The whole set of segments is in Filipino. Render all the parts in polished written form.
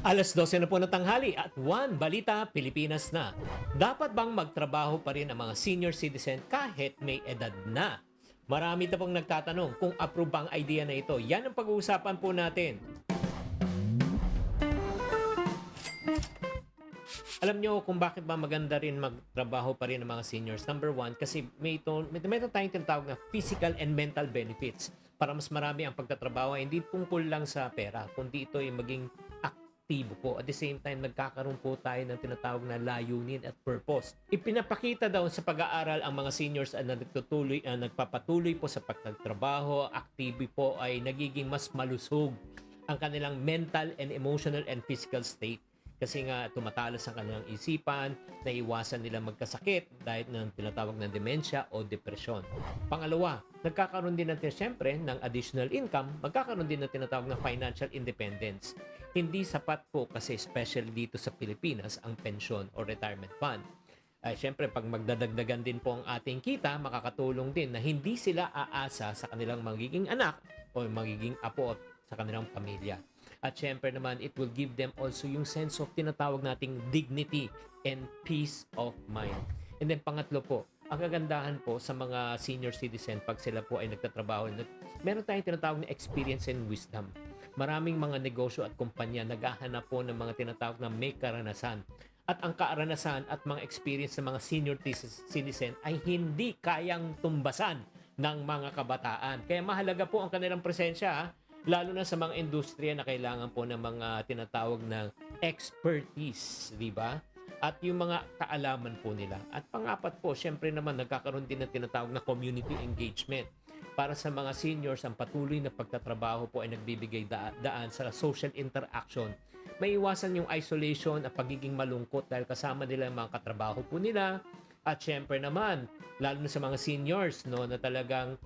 12 na po ng tanghali at 1 Balita Pilipinas na. Dapat bang magtrabaho pa rin ang mga senior citizen kahit may edad na? Marami na pong nagtatanong kung approve ba ang idea na ito. Yan ang pag-uusapan po natin. Alam nyo kung bakit ba maganda rin magtrabaho pa rin ang mga seniors? Number one, kasi may tayong tinatawag na physical and mental benefits. Para mas marami ang pagtatrabaho, hindi tungkol lang sa pera, kundi ito ay maging aktibo po. At the same time, nagkakaroon po tayo ng tinatawag na layunin at purpose. Ipinapakita daw sa pag-aaral ang mga seniors na nagpapatuloy po sa pagtatrabaho, aktibo po ay nagiging mas malusog ang kanilang mental and emotional and physical state. Kasi nga tumatalas ang kanilang isipan, naiwasan nila magkasakit dahil ng tinatawag na dementia o depresyon. Pangalawa, nagkakaroon din natin siyempre ng additional income, magkakaroon din ng tinatawag na financial independence. Hindi sapat po kasi especially dito sa Pilipinas ang pensyon o retirement fund. Siyempre pag magdadagdagan din po ang ating kita, makakatulong din na hindi sila aasa sa kanilang magiging anak o magiging apo sa kanilang pamilya. At syempre naman, it will give them also yung sense of tinatawag nating dignity and peace of mind. And then pangatlo po, ang kagandahan po sa mga senior citizen pag sila po ay nagtatrabaho, meron tayong tinatawag na experience and wisdom. Maraming mga negosyo at kumpanya naghahanap po ng mga tinatawag na may karanasan. At ang karanasan at mga experience ng mga senior citizen ay hindi kayang tumbasan ng mga kabataan. Kaya mahalaga po ang kanilang presensya, lalo na sa mga industriya na kailangan po ng mga tinatawag na expertise, di ba? At yung mga kaalaman po nila. At pangapat po, syempre naman nagkakaroon din ng tinatawag na community engagement. Para sa mga seniors, ang patuloy na pagtatrabaho po ay nagbibigay daan sa social interaction. May iwasan yung isolation at pagiging malungkot dahil kasama nila yung mga katrabaho po nila. At syempre naman, lalo na sa mga seniors, no, na talagang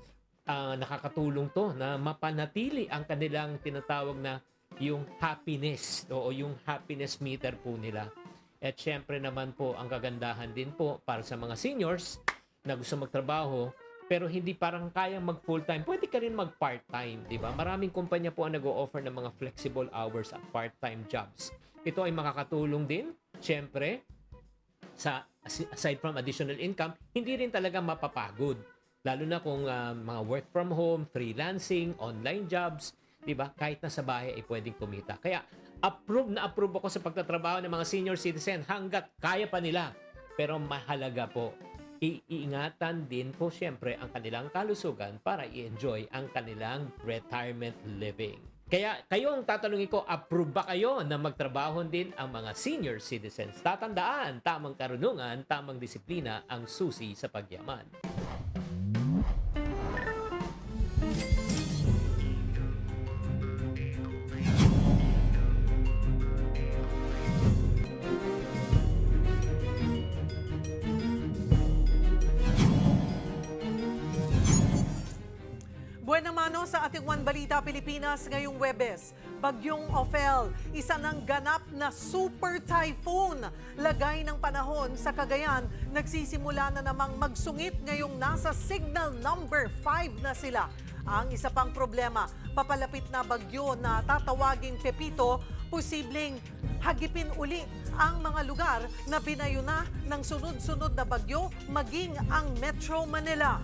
nakakatulong to na mapanatili ang kanilang tinatawag na yung happiness o yung happiness meter po nila. At syempre naman po ang kagandahan din po para sa mga seniors na gusto magtrabaho pero hindi parang kayang mag full-time, pwede ka rin mag part-time, di ba? Maraming kumpanya po ang nag-o-offer ng mga flexible hours at part-time jobs. Ito ay makakatulong din, syempre, aside from additional income, hindi rin talaga mapapagod. Lalo na kung mga work from home, freelancing, online jobs, di ba? Kahit nasa bahay ay pwedeng kumita. Kaya approve ako sa pagtatrabaho ng mga senior citizen hanggat kaya pa nila. Pero mahalaga po, iingatan din po siyempre ang kanilang kalusugan para i-enjoy ang kanilang retirement living. Kaya kayo ang tatanungin ko, approve ba kayo na magtrabaho din ang mga senior citizens? Tatandaan, tamang karunungan, tamang disiplina ang susi sa pagyaman. Buwan mano sa ating One Balita Pilipinas ngayong Webes. Bagyong Ophel, isa ng ganap na super typhoon. Lagay ng panahon sa Cagayan, nagsisimula na namang magsungit ngayong nasa signal number 5 na sila. Ang isa pang problema, papalapit na bagyo na tatawaging Pepito, posibleng hagipin uli ang mga lugar na binayo na ng sunod-sunod na bagyo maging ang Metro Manila.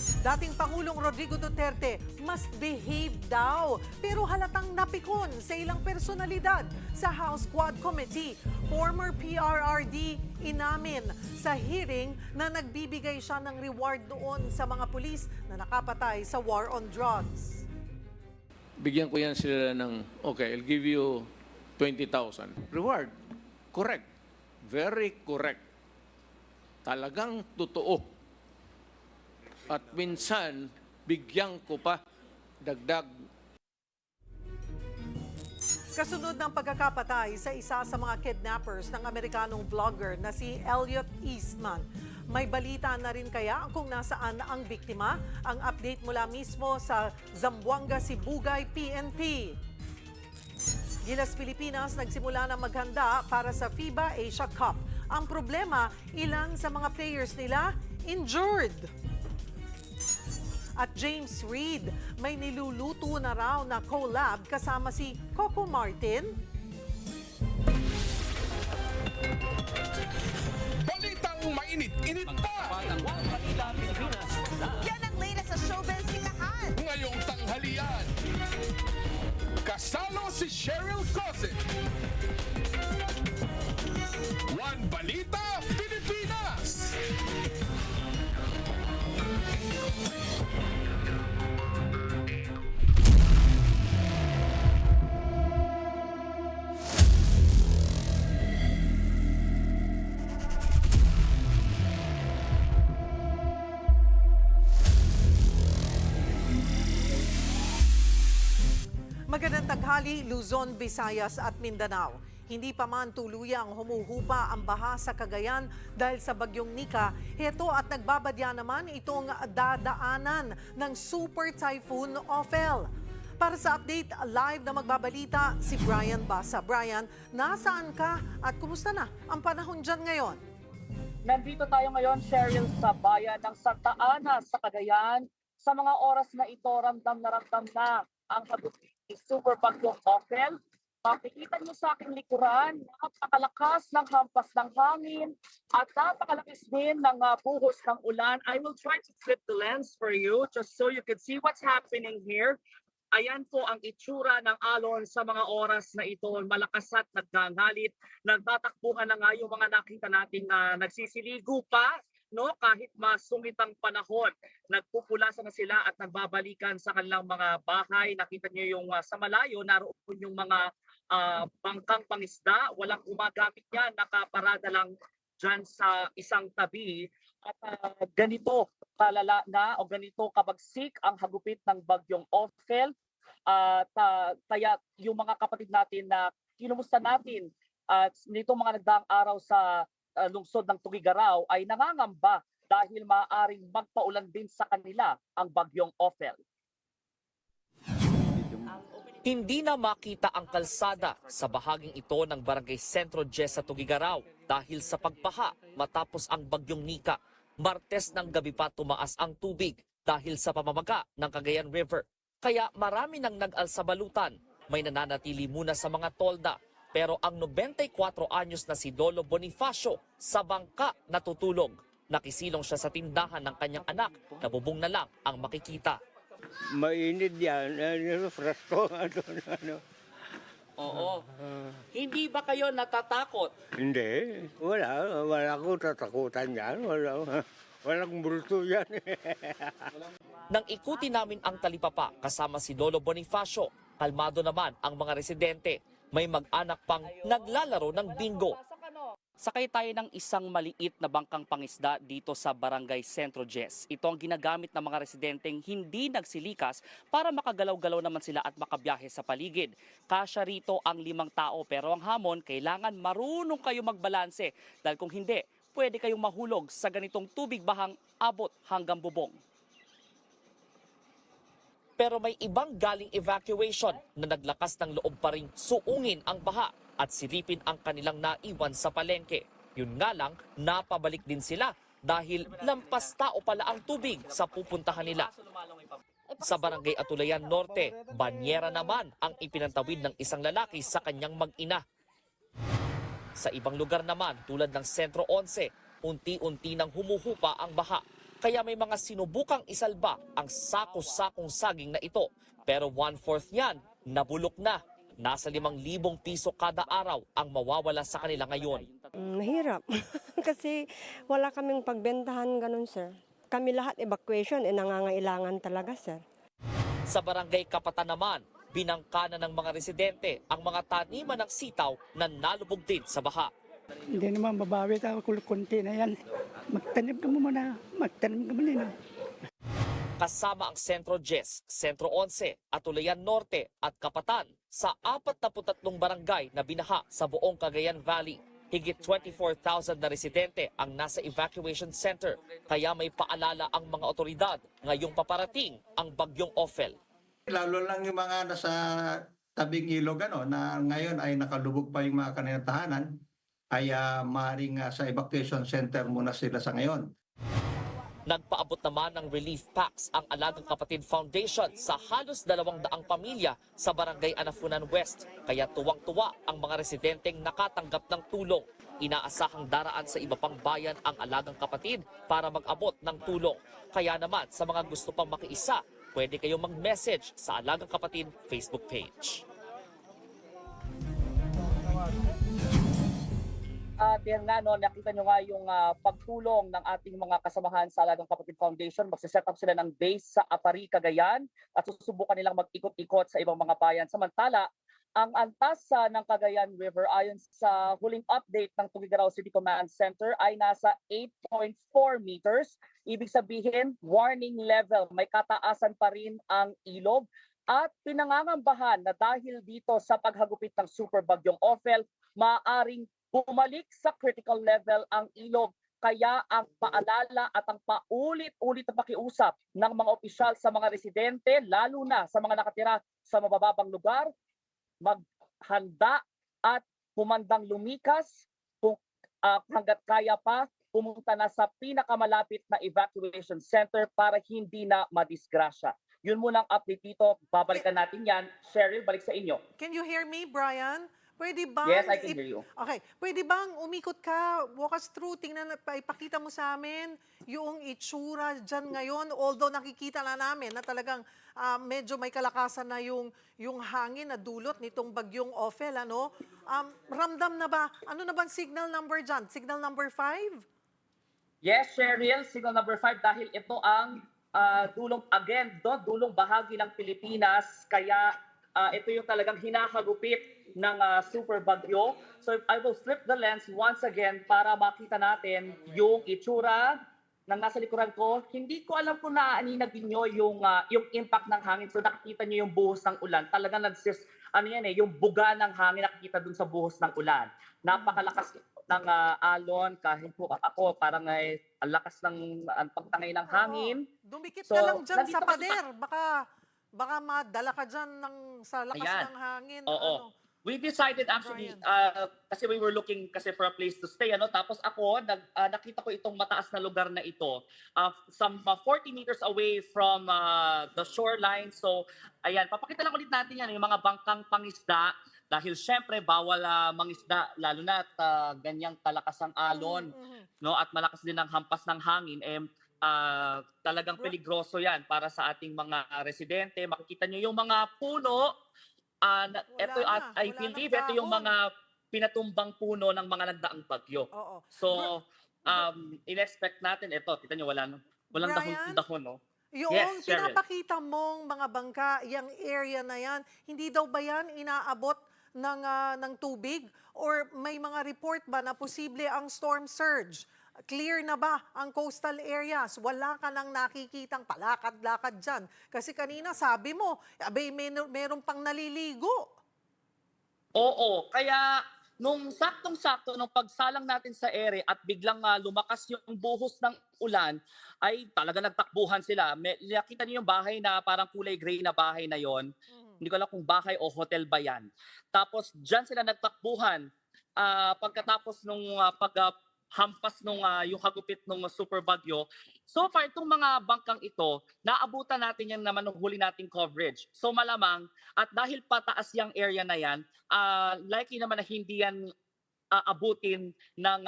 Dating Pangulong Rodrigo Duterte, must behave daw. Pero halatang napikon sa ilang personalidad sa House Quad Committee. Former PRRD inamin sa hearing na nagbibigay siya ng reward doon sa mga pulis na nakapatay sa war on drugs. Bigyan ko yan sila ng, okay, I'll give you 20,000. Reward. Correct. Very correct. Talagang totoo. At minsan, bigyan ko pa dagdag. Kasunod ng pagkakapatay sa isa sa mga kidnappers ng Amerikanong vlogger na si Elliot Eastman. May balita na rin kaya kung nasaan ang biktima? Ang update mula mismo sa Zamboanga, Sibugay, PNP. Gilas Pilipinas nagsimula na maghanda para sa FIBA Asia Cup. Ang problema, ilan sa mga players nila injured. At James Reid, may niluluto na raw na collab kasama si Coco Martin balitang mainit-init pa. Yan ang latest sa showbiz sikahan. Ngayong tanghalian, kasalo si Cheryl Cose. One Balita Pilipinas. Magandang tanghali, Luzon, Visayas at Mindanao. Hindi pa man tuluyang humuhupa ang baha sa Cagayan dahil sa bagyong Nika. Heto at nagbabadya naman itong dadaanan ng Super Typhoon Ophel. Para sa update, live na magbabalita si Brian Basa. Brian, nasaan ka at kumusta na ang panahon dyan ngayon? Nandito tayo ngayon, Cheryl, sa bayan ng Santa Ana sa Cagayan. Sa mga oras na ito, ramdam na ang hagupit ni Super Bagyong Ophel. Makikita niyo sa aking likuran, napakalakas ng hampas ng hangin at napakalakas din ng buhos ng ulan. I will try to flip the lens for you just so you can see what's happening here. Ayan po ang itsura ng alon sa mga oras na ito. Malakas at naggangalit. Nagtatakbuhan na nga yung mga nakita nating nagsisiligo pa. No, kahit masungit ang panahon, nagpupulasa na sila at nagbabalikan sa kanilang mga bahay. Nakita niyo yung sa malayo, naroon yung mga bangkang pangisda. Walang gumagamit yan, nakaparada lang dyan sa isang tabi. At ganito kalala na o ganito kabagsik ang hagupit ng bagyong Ophel. At kaya yung mga kapatid natin na kinumusta natin at nitong mga nagdaang araw sa lungsod ng Tugigaraw ay nangangamba dahil maaaring magpaulan din sa kanila ang bagyong Ophel. Hindi na makita ang kalsada sa bahaging ito ng Barangay Sentro Jess sa Tugigaraw dahil sa pagbaha matapos ang bagyong Nika. Martes ng gabi pa tumaas ang tubig dahil sa pamamaga ng Cagayan River. Kaya marami nang nag-alsabalutan. May nananatili muna sa mga tolda. Pero ang 94 anyos na si Lolo Bonifacio sa bangka natutulog. Nakisilong siya sa tindahan ng kanyang anak na bubong na lang ang makikita. Mainit yan. Frasko. Oo. Hindi ba kayo natatakot? Hindi. Wala akong tatakutan yan. Walang bulto yan. Nang ikuti namin ang talipapa kasama si Lolo Bonifacio, kalmado naman ang mga residente. May mag-anak pang naglalaro ng bingo. Sakay tayo ng isang maliit na bangkang pangisda dito sa Barangay Sentro Jess. Ito ang ginagamit ng mga residenteng hindi nagsilikas para makagalaw-galaw naman sila at makabiyahe sa paligid. Kasya rito ang 5 tao pero ang hamon, kailangan marunong kayo magbalanse dahil kung hindi, pwede kayong mahulog sa ganitong tubig bahang abot hanggang bubong. Pero may ibang galing evacuation na naglakas ng loob pa ring suungin ang baha at silipin ang kanilang naiwan sa palengke. Yun nga lang, napabalik din sila dahil lampas tao pala ang tubig sa pupuntahan nila. Sa Barangay Atulayan Norte, banyera naman ang ipinantawid ng isang lalaki sa kanyang mag-ina. Sa ibang lugar naman tulad ng Sentro 11, unti-unti nang humuhupa ang baha. Kaya may mga sinubukang isalba ang sako-sakong saging na ito. Pero 1/4 niyan, nabulok na. Nasa 5,000 piso kada araw ang mawawala sa kanila ngayon. Mahirap. Kasi wala kaming pagbentahan ganun, sir. Kami lahat evacuation, nangangailangan talaga, sir. Sa Barangay Kapatan naman, binangkana ng mga residente ang mga taniman ng sitaw na nalubog din sa baha. Hindi naman babawi tayo, kunti na yan. Magtanim ka mo muna, magtanim ka muna. Kasama ang Sentro Jess, Sentro 11, Atulayan Norte at Kapatan sa 43 barangay na binaha sa buong Cagayan Valley. Higit 24,000 na residente ang nasa evacuation center kaya may paalala ang mga otoridad ngayong paparating ang bagyong Ophel. Lalo lang yung mga nasa tabing ilog na ngayon ay nakalubog pa yung mga kanilang tahanan ay maaaring sa evacuation center muna sila sa ngayon. Nagpaabot naman ng relief packs ang Alagang Kapatid Foundation sa halos 200 pamilya sa Barangay Anafunan West. Kaya tuwang-tuwa ang mga residenteng nakatanggap ng tulong. Inaasahang daraan sa iba pang bayan ang Alagang Kapatid para mag-abot ng tulong. Kaya naman sa mga gusto pang makiisa, pwede kayong mag-message sa Alagang Kapatid Facebook page. At yan nga, no, nakita nyo nga yung pagtulong ng ating mga kasamahan sa Alagang Kapatid Foundation. Magsiset up sila ng base sa Apari, Cagayan at susubukan nilang mag-ikot-ikot sa ibang mga bayan. Samantala, ang antas ng Cagayan River ayon sa huling update ng Tugigaraw City Command Center ay nasa 8.4 meters. Ibig sabihin, warning level. May kataasan pa rin ang ilog. At pinangangambahan na dahil dito sa paghagupit ng super bagyong Ophel, maaaring bumalik sa critical level ang ilog. Kaya ang paalala at ang paulit-ulit na pakiusap ng mga opisyal sa mga residente, lalo na sa mga nakatira sa mabababang lugar, maghanda at humandang lumikas kung hanggat kaya pa, pumunta na sa pinakamalapit na evacuation center para hindi na madisgrasya. Yun muna ang update dito. Babalikan natin yan. Cheryl, balik sa inyo. Can you hear me, Brian? Pwede ba? Yes, I can hear you. Okay. Pwede bang umikot ka, walk us through, tingnan, ipakita mo sa amin yung itsura dyan ngayon, although nakikita na namin na talagang medyo may kalakasan na yung hangin na dulot nitong bagyong Ophel, ano? Ramdam na ba? Ano na bang signal number dyan? Signal number 5? Yes, Cheryl, signal number 5 dahil ito ang dulong bahagi ng Pilipinas, kaya ito yung talagang hinahagupit ng super bagyo. So I will flip the lens once again para makita natin yung itsura ng nasa likuran ko. Hindi ko alam kung naaaninag niyo yung impact ng hangin. So nakikita niyo yung buhos ng ulan. Talagang yung buga ng hangin nakikita dun sa buhos ng ulan. Napakalakas ng alon, kahit po ako parang ang lakas ng pagtangay ng hangin. Dumikit So, ka lang dyan nandito sa ka- pader. Baka madala ka dyan sa lakas Ayan. ng hangin. Oo. We decided actually, Brian. kasi we were looking kasi for a place to stay, ano? Tapos ako, nakita ko itong mataas na lugar na ito. Some 40 meters away from the shoreline. So, ayan, papakita lang ulit natin yan, yung mga bangkang pangisda. Dahil syempre, bawal mangisda, lalo na at ganyang kalakas ang alon. No? At malakas din ang hampas ng hangin. Talagang peligroso yan para sa ating mga residente. Makikita nyo yung mga puno. I believe ito yung mga pinatumbang puno ng mga nagdaang bagyo. Oo. So, in-expect natin ito. Kita nyo, walang Brian? dahon, no? Yung Yes, Cheryl. pinapakita mong mga bangka, yung area na yan, hindi daw ba yan inaabot ng tubig? Or may mga report ba na posible ang storm surge? Clear na ba ang coastal areas? Wala ka nang nakikitang palakad-lakad dyan. Kasi kanina sabi mo, abay, meron pang naliligo. Oo, kaya nung saktong-sakto nung pagsalang natin sa ere at biglang lumakas yung buhos ng ulan, ay talaga nagtakbuhan sila. Nakita niyo yung bahay na parang kulay gray na bahay na yon. Hindi ko alam kung bahay o hotel ba yan. Tapos dyan sila nagtakbuhan. Pagkatapos nung hampas nung yung hagupit nung super bagyo. So far, itong mga bangkang ito, naabutan natin yan naman nung huli nating coverage. So malamang, at dahil pataas yung area na yan, likely naman na hindi yan abutin ng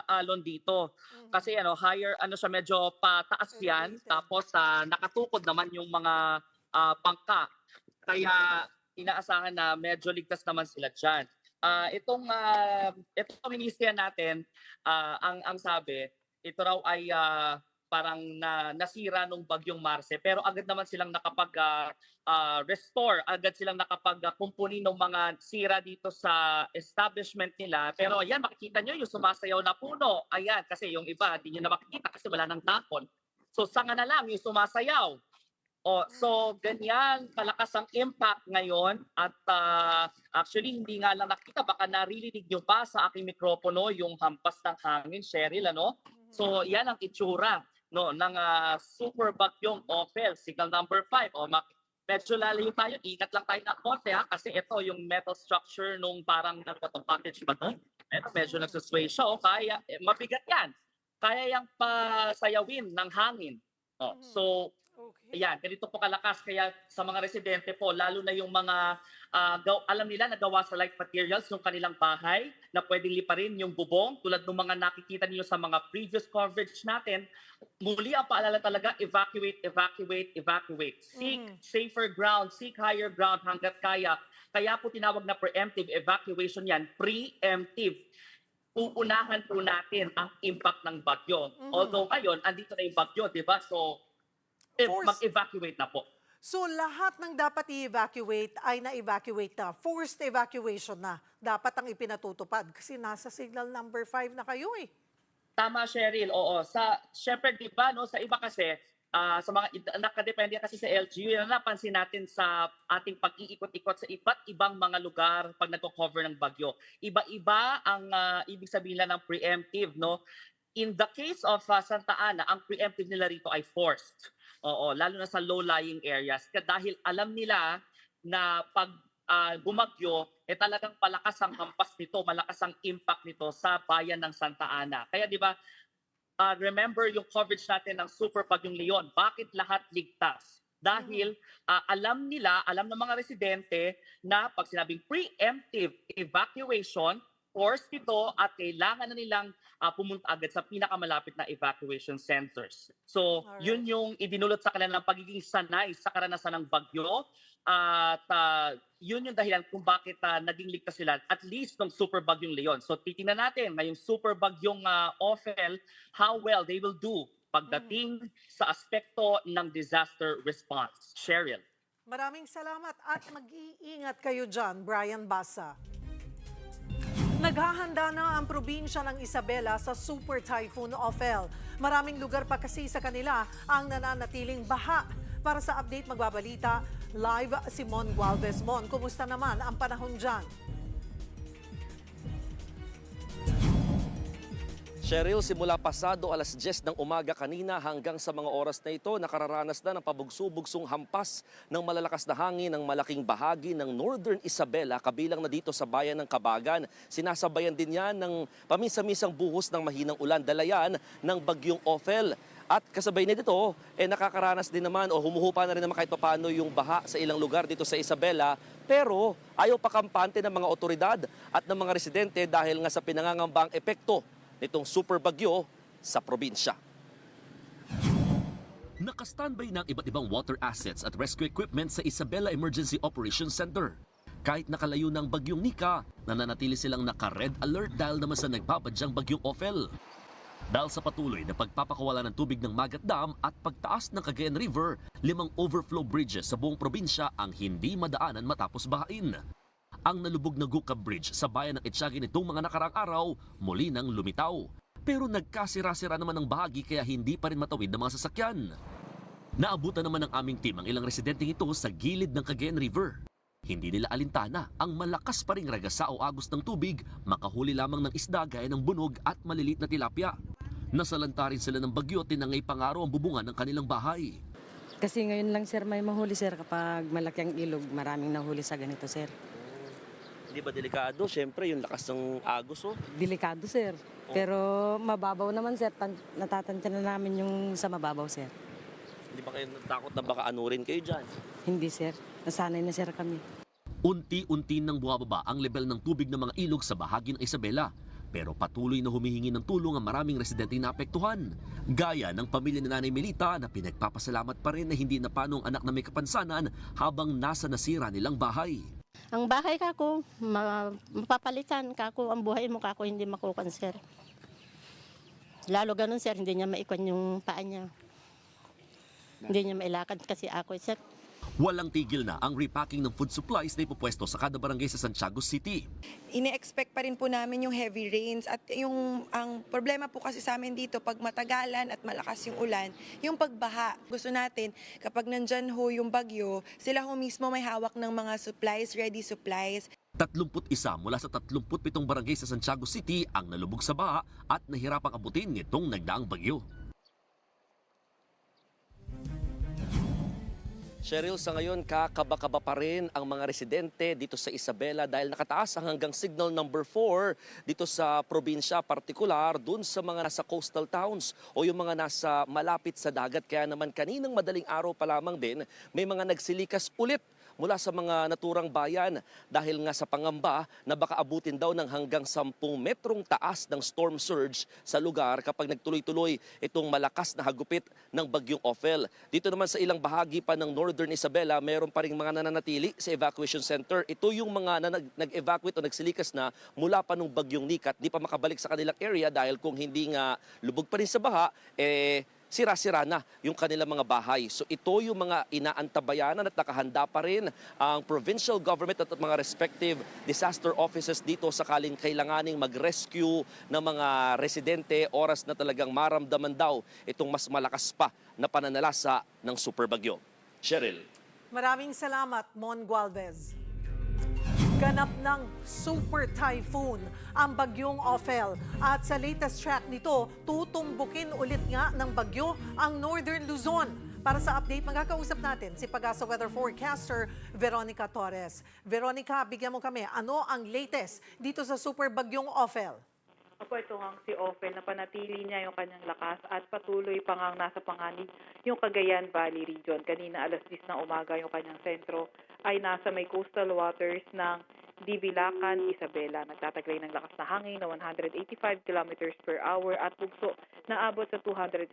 alon dito. Kasi higher, siya, medyo pataas yan. Tapos nakatukod naman yung mga bangka. Kaya inaasahan na medyo ligtas naman sila dyan. Itong ministeriya natin, ang sabi, ito raw ay parang nasira nung bagyong Marce, pero agad naman silang nakapag-restore, agad silang nakapag-kumpuni ng mga sira dito sa establishment nila. Pero ayan, makikita nyo yung sumasayaw na puno. Ayan, kasi yung iba, hindi nyo na makikita kasi wala nang tapon. So sanga na lang yung sumasayaw. So ganyan kalakas ang impact ngayon at actually hindi nga lang nakita, baka naririnig nyo pa sa aking mikropono yung hampas ng hangin, Cheryl, ano? So yan ang itsura ng super bagyong Ophel, signal number 5. Medyo lalayo tayo, ingat lang tayo ng konti kasi ito yung metal structure nung parang package ba to? Ito medyo nagsusway siya, kaya mabigat yan. kaya yang pasayawin ng hangin. So, Okay. ayan, ganito po kalakas. Kaya sa mga residente po, lalo na yung mga alam nila na gawa sa light materials yung kanilang bahay na pwedeng liparin yung bubong tulad ng mga nakikita niyo sa mga previous coverage natin. Muli ang paalala talaga, evacuate, evacuate, evacuate. Seek safer ground, seek higher ground hanggat kaya. Kaya po tinawag na preemptive evacuation yan, preemptive. Uunahan po natin ang impact ng bagyo. Although ngayon, andito na yung bagyo, di ba? So, mag-evacuate na po. So lahat ng dapat i-evacuate ay na-evacuate na. Forced evacuation na. Dapat ang ipinatutupad kasi nasa signal number 5 na kayo eh. Tama, Cheryl. Oo. Syempre, di ba, no, sa iba kasi, sa mga nakadepende kasi sa LGU, yan ang napansin natin sa ating pag-iikot-ikot sa iba't ibang mga lugar pag nagko-cover ng bagyo. Iba-iba ang ibig sabihin lang ng preemptive, no? In the case of Santa Ana, ang preemptive nila rito ay forced. Oo, lalo na sa low-lying areas. Dahil alam nila na pag bumagyo, talagang malakas ang hampas nito, malakas ang impact nito sa bayan ng Santa Ana. Kaya di ba, remember yung coverage natin ng Super Bagyong Leon. Bakit lahat ligtas? Dahil alam ng mga residente na pag sinabing preemptive evacuation, forced ito at kailangan na nilang pumunta agad sa pinakamalapit na evacuation centers. So, yun yung idinulot sa kanilang pagiging sanay sa karanasan ng bagyo. At yun yung dahilan kung bakit naging ligtas sila, at least ng Super Bagyong Leon. So, titingnan natin ngayong Super Bagyong Ophel, how well they will do pagdating sa aspekto ng disaster response. Cheryl. Maraming salamat at mag-iingat kayo dyan, Brian Basa. Naghahanda na ang probinsya ng Isabela sa Super Typhoon Ophel. Maraming lugar pa kasi sa kanila ang nananatiling baha. Para sa update, magbabalita live si Mon Gualvez. Mon, kumusta naman ang panahon dyan? Cheryl, simula pasado alas 10 ng umaga kanina hanggang sa mga oras na ito, nakararanas na ng pabugso-bugsong hampas ng malalakas na hangin ng malaking bahagi ng Northern Isabela, kabilang na dito sa bayan ng Cabagan. Sinasabayan din yan ng paminsan-minsang buhos ng mahinang ulan, dalayan ng bagyong Ophel. At kasabay na dito, nakakaranas din naman o humuhupa na rin naman kahit paano yung baha sa ilang lugar dito sa Isabela. Pero ayaw pa kampante ng mga otoridad at ng mga residente dahil nga sa pinangangambang epekto nitong super bagyo sa probinsya. Naka-standby ng iba't ibang water assets at rescue equipment sa Isabela Emergency Operations Center. Kahit nakalayo ng bagyong Nika, nananatili silang naka-red alert dahil naman sa nagpapadyang bagyong Ophel. Dahil sa patuloy na pagpapakawala ng tubig ng Magat Dam at pagtaas ng Cagayan River, 5 overflow bridges sa buong probinsya ang hindi madaanan matapos bahain. Ang nalubog na Gucab Bridge sa bayan ng Etiaga nitong mga nakaraang araw, muli nang lumitaw. Pero nagkasira-sira naman ng bahagi kaya hindi pa rin matawid ng mga sasakyan. Naabutan naman ng aming team ang ilang residenteng ito sa gilid ng Cagayan River. Hindi nila alintana ang malakas pa ring ragasa o agos ng tubig, makahuli lamang ng isda gaya ng bunog at malilit na tilapia. Nasalanta rin sila ng bagyo, tinangay pangaraw ang bubungan ng kanilang bahay. Kasi ngayon lang sir may mahuli sir kapag malaki ang ilog, maraming nahuli sa ganito sir. Hindi ba delikado? Siyempre, yung lakas ng agos, oh. Delikado sir. Pero mababaw naman sir, natatantya na namin yung sa mababaw sir. Hindi ba kayo natakot na baka anurin kayo dyan? Hindi sir, nasanay na sir kami. Unti-unti nang bumababa ang level ng tubig ng mga ilog sa bahagi ng Isabela. Pero patuloy na humihingi ng tulong ang maraming residente na apektuhan. Gaya ng pamilya ni Nanay Melita na pinagpapasalamat pa rin na hindi napano ang anak na may kapansanan habang nasa nasira nilang bahay. Ang bahay kako, mapapalitan kako, ang buhay mo kako hindi makukan sir. Lalo ganun sir, hindi niya maikon yung paa niya. Hindi niya mailakad kasi ako sir. Walang tigil na ang repacking ng food supplies na ipupwesto sa kada barangay sa Santiago City. Ine-expect pa rin po namin yung heavy rains at ang problema po kasi sa amin dito pag matagalan at malakas yung ulan, yung pagbaha. Gusto natin kapag nandyan ho yung bagyo, sila ho mismo may hawak ng mga supplies, ready supplies. 31 mula sa 37 barangay sa Santiago City ang nalubog sa baha at nahirapang abutin nitong nagdaang bagyo. Cheryl, sa ngayon, kakaba-kaba pa rin ang mga residente dito sa Isabela dahil nakataas ang hanggang signal number 4 dito sa probinsya, partikular dun sa mga nasa coastal towns o yung mga nasa malapit sa dagat. Kaya naman kaninang madaling araw pa lamang din, may mga nagsilikas ulit mula sa mga naturang bayan dahil nga sa pangamba na baka abutin daw ng hanggang 10 metrong taas ng storm surge sa lugar kapag nagtuloy-tuloy itong malakas na hagupit ng bagyong Ophel. Dito naman sa ilang bahagi pa ng Northern Isabela, mayroon pa ring mga nananatili sa evacuation center. Ito yung mga nag-evacuate o nagsilikas na mula pa nung bagyong Nikat, di pa makabalik sa kanilang area dahil kung hindi nga lubog pa rin sa baha, sira-sira na yung kanilang mga bahay. So ito yung mga inaantabayanan at nakahanda pa rin ang provincial government at mga respective disaster offices dito sakaling kailanganing mag-rescue ng mga residente oras na talagang maramdaman daw itong mas malakas pa na pananalasa ng superbagyo. Cheryl. Maraming salamat, Mon Gualvez. Ganap ng super typhoon ang bagyong Ophel. At sa latest track nito, tutumbukin ulit nga ng bagyo ang Northern Luzon. Para sa update, magkakausap natin si Pagasa Weather Forecaster Veronica Torres. Veronica, bigyan mo kami, ano ang latest dito sa super bagyong Ophel? Opo, ito nga si Ophel na panatili niya yung kanyang lakas at patuloy pa nga nasa panganib yung Cagayan Valley region. Kanina alas 10 ng umaga yung kanyang sentro ay nasa may coastal waters ng Dibilacan, Isabela. Nagtataglay ng lakas na hangin na 185 kilometers per hour at bugso na abot sa 230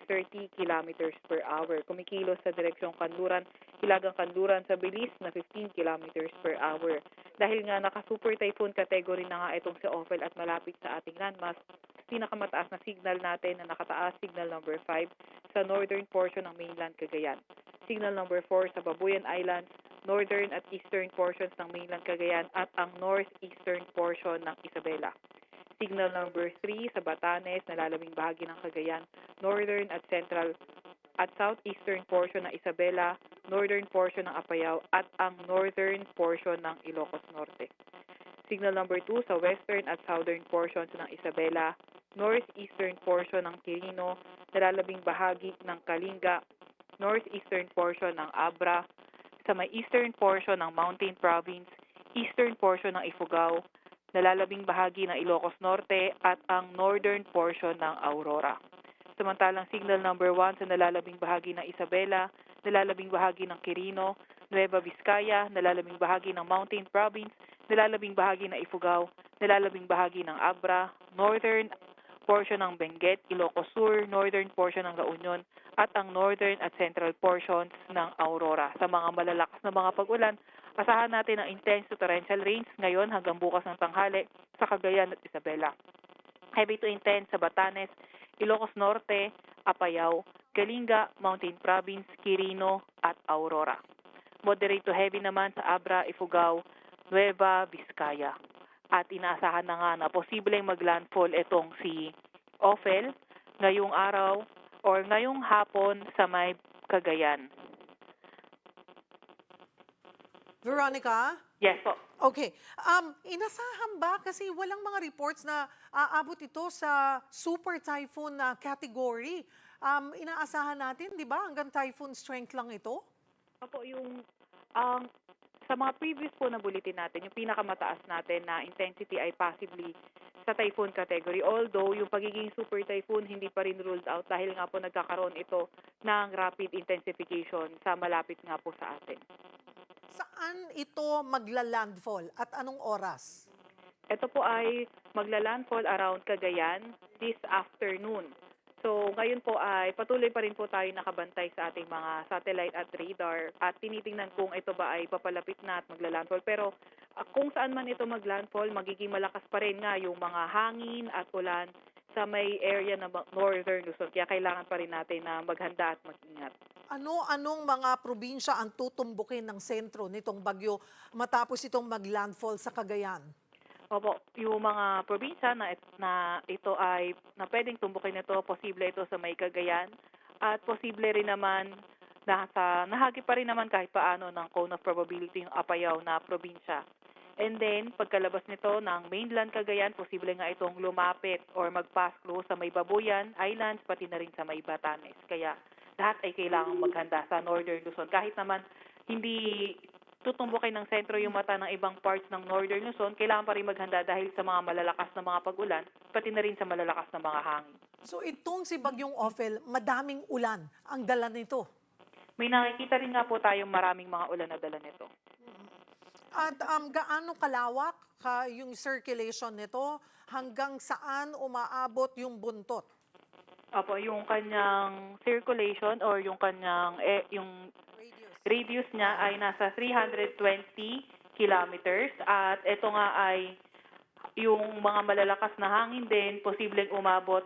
kilometers per hour. Kumikilos sa direksyong Kanluran, Hilagang Kanluran sa bilis na 15 kilometers per hour. Dahil nga naka-super typhoon category na nga itong si Ophel at malapit sa ating landmass, pinakamataas na signal natin na nakataas signal number 5 sa northern portion ng mainland Cagayan. Signal number 4 sa Babuyan Islands, northern at eastern portions ng mainland Cagayan at ang northeastern portion ng Isabela. Signal number 3 sa Batanes, nalalabing bahagi ng Cagayan, northern at central at southeastern portion ng Isabela, northern portion ng Apayao at ang northern portion ng Ilocos Norte. Signal number 2 sa western at southern portions ng Isabela, northeastern portion ng Quirino, nalalabing bahagi ng Kalinga, northeastern portion ng Abra, sa may eastern portion ng Mountain Province, eastern portion ng Ifugao, nalalabing bahagi ng Ilocos Norte at ang northern portion ng Aurora. Samantalang signal number 1 sa nalalabing bahagi ng Isabela, nalalabing bahagi ng Quirino, Nueva Vizcaya, nalalabing bahagi ng Mountain Province, nalalabing bahagi ng Ifugao, nalalabing bahagi ng Abra, northern portion ng Benguet, Ilocos Sur, northern portion ng La Union, at ang northern at central portions ng Aurora. Sa mga malalakas na mga pag-ulan, asahan natin ang intense to torrential rains ngayon hanggang bukas ng tanghali sa Cagayan at Isabela. Heavy to intense sa Batanes, Ilocos Norte, Apayao, Kalinga, Mountain Province, Quirino, at Aurora. Moderate to heavy naman sa Abra, Ifugao, Nueva Vizcaya. At inaasahan na nga na posibleng maglandfall itong si Ophel ngayong araw or ngayong hapon sa may Cagayan. Veronica? Yes po. Okay. Inasahan ba? Kasi walang mga reports na aabot ito sa super typhoon na category. Inaasahan natin, di ba? Hanggang typhoon strength lang ito? Opo, yung sa mga previous po na bulletin natin, yung pinakamataas natin na intensity ay possibly sa typhoon category. Although, yung pagiging super typhoon hindi pa rin ruled out dahil nga po nagkakaroon ito ng rapid intensification sa malapit nga po sa atin. Saan ito magla-landfall at anong oras? Ito po ay magla-landfall around Cagayan this afternoon. So ngayon po ay patuloy pa rin po tayo nakabantay sa ating mga satellite at radar at tinitingnan kung ito ba ay papalapit na at magla-landfall. Pero kung saan man ito mag-landfall, magiging malakas pa rin nga yung mga hangin at ulan sa may area ng northern Luzon. Kaya kailangan pa rin natin na maghanda at mag-ingat. Anong mga probinsya ang tutumbukin ng sentro nitong bagyo matapos itong mag-landfall sa Cagayan? Opo, yung mga probinsya na ito ay na pwedeng tumbukin ito, posible ito sa may Cagayan at posible rin naman nahagi pa rin naman kahit paano ng cone of probability yung Apayao na probinsya. And then, pagkalabas nito ng mainland Cagayan, posible nga itong lumapit or mag-pass through sa may Babuyan Islands, pati na rin sa may Batanes. Kaya lahat ay kailangang maghanda sa Northern Luzon. Kahit naman hindi tutumbukin ng sentro yung mata ng ibang parts ng Northern Luzon, kailangan pa rin maghanda dahil sa mga malalakas na mga pag-ulan, pati na rin sa malalakas na mga hangin. So itong si Bagyong Ophel, madaming ulan ang dala nito. May nakikita rin nga po tayong maraming mga ulan na dala nito. At gaano kalawak yung circulation nito? Hanggang saan umaabot yung buntot? Opo, yung kanyang circulation or yung kanyang yung radius niya ay nasa 320 kilometers at ito nga ay yung mga malalakas na hangin din posibleng umaabot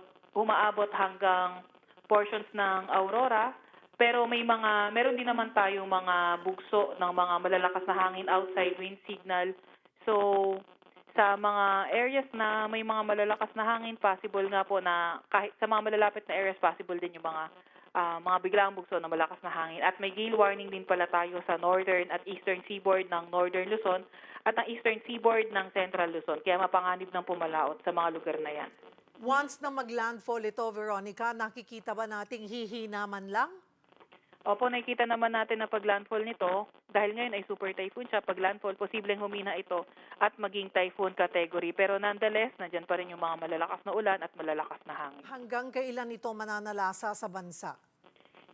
hanggang portions ng Aurora, pero meron din naman tayong mga bugso ng mga malalakas na hangin outside wind signal. So sa mga areas na may mga malalakas na hangin, possible nga po na kahit sa mga malalapit na areas possible din yung mga biglaang bugso na malakas na hangin. At may gale warning din pala tayo sa northern at eastern seaboard ng Northern Luzon at ang eastern seaboard ng Central Luzon. Kaya mapanganib ng pumalaot sa mga lugar na yan. Once na maglandfall ito, Veronica, nakikita ba nating hihina man lang? Opo, nakikita naman natin na pag-landfall nito, dahil ngayon ay super typhoon siya, pag-landfall, posibleng humina ito at maging typhoon category. Pero nonetheless, nandyan pa rin yung mga malalakas na ulan at malalakas na hangin. Hanggang kailan ito mananalasa sa bansa?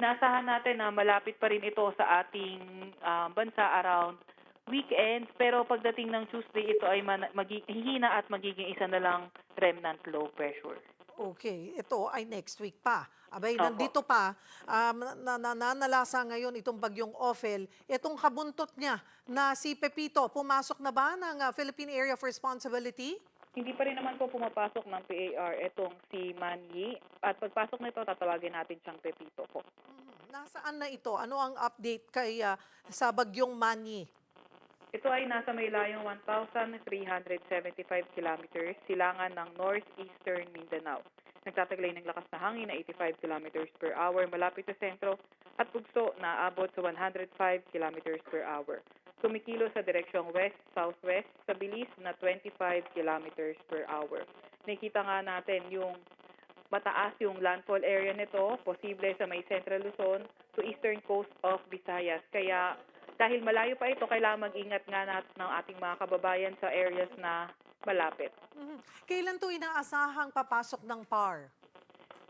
Naasahan natin na malapit pa rin ito sa ating bansa around weekend, pero pagdating ng Tuesday, ito ay hihina at magiging isa na lang remnant low pressure. Okay, ito ay next week pa. Abay, Opo. nandito pa, nananalasa ngayon itong Bagyong Ophel. Itong kabuntot niya na si Pepito, pumasok na ba ng Philippine Area of Responsibility? Hindi pa rin naman po pumapasok ng PAR itong si Manyi. At pagpasok nito, tatawagin natin siyang Pepito po. Nasaan na ito? Ano ang update kay sa Bagyong Manny? Ito ay nasa may layong 1,375 kilometers, silangan ng northeastern Mindanao. Nagtataglay ng lakas na hangin na 85 kilometers per hour malapit sa sentro at bugso na aabot sa 105 kilometers per hour. Kumikilo sa direksyong west-southwest sa bilis na 25 kilometers per hour. Nakita nga natin yung mataas yung landfall area nito, posible sa may Central Luzon to eastern coast of Visayas. Kaya dahil malayo pa ito, kailangan mag-ingat nga natin ng ating mga kababayan sa areas na malapit. Kailan to inaasahang papasok ng PAR?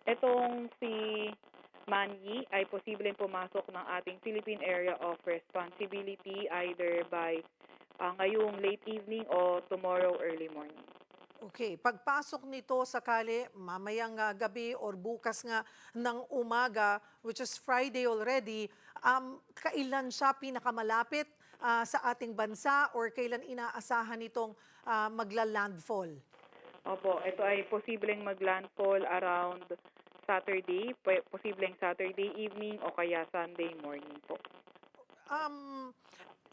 Itong si Manyi ay posibleng pumasok ng ating Philippine Area of Responsibility either by ngayong late evening o tomorrow early morning. Okay, pagpasok nito sakali mamayang gabi or bukas nga ng umaga, which is Friday already, kailan siya pinakamalapit sa ating bansa or kailan inaasahan itong magla-landfall? Opo, ito ay posibleng mag-landfall around Saturday, posibleng Saturday evening o kaya Sunday morning po.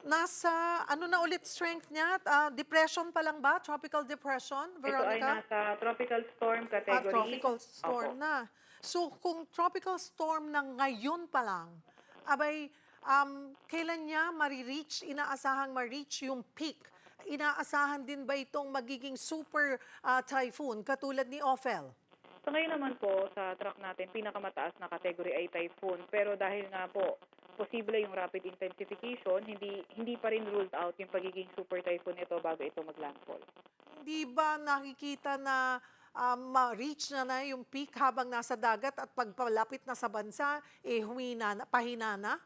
Nasa, ano na ulit strength niya? Depression pa lang ba? Tropical depression, Veronica? Ito ay nasa tropical storm category. Tropical storm Opo. na. So, kung tropical storm na ngayon pa lang, abay, kailan niya ma-reach, inaasahang ma-reach yung peak? Inaasahan din ba itong magiging super typhoon katulad ni Ophel? So ngayon naman po, sa track natin, pinakamataas na category ay typhoon. Pero dahil nga po, posible yung rapid intensification, hindi pa rin ruled out yung pagiging super typhoon ito bago ito maglandfall. Hindi ba nakikita na ma-reach na yung peak habang nasa dagat at pagpalapit na sa bansa, pahina na?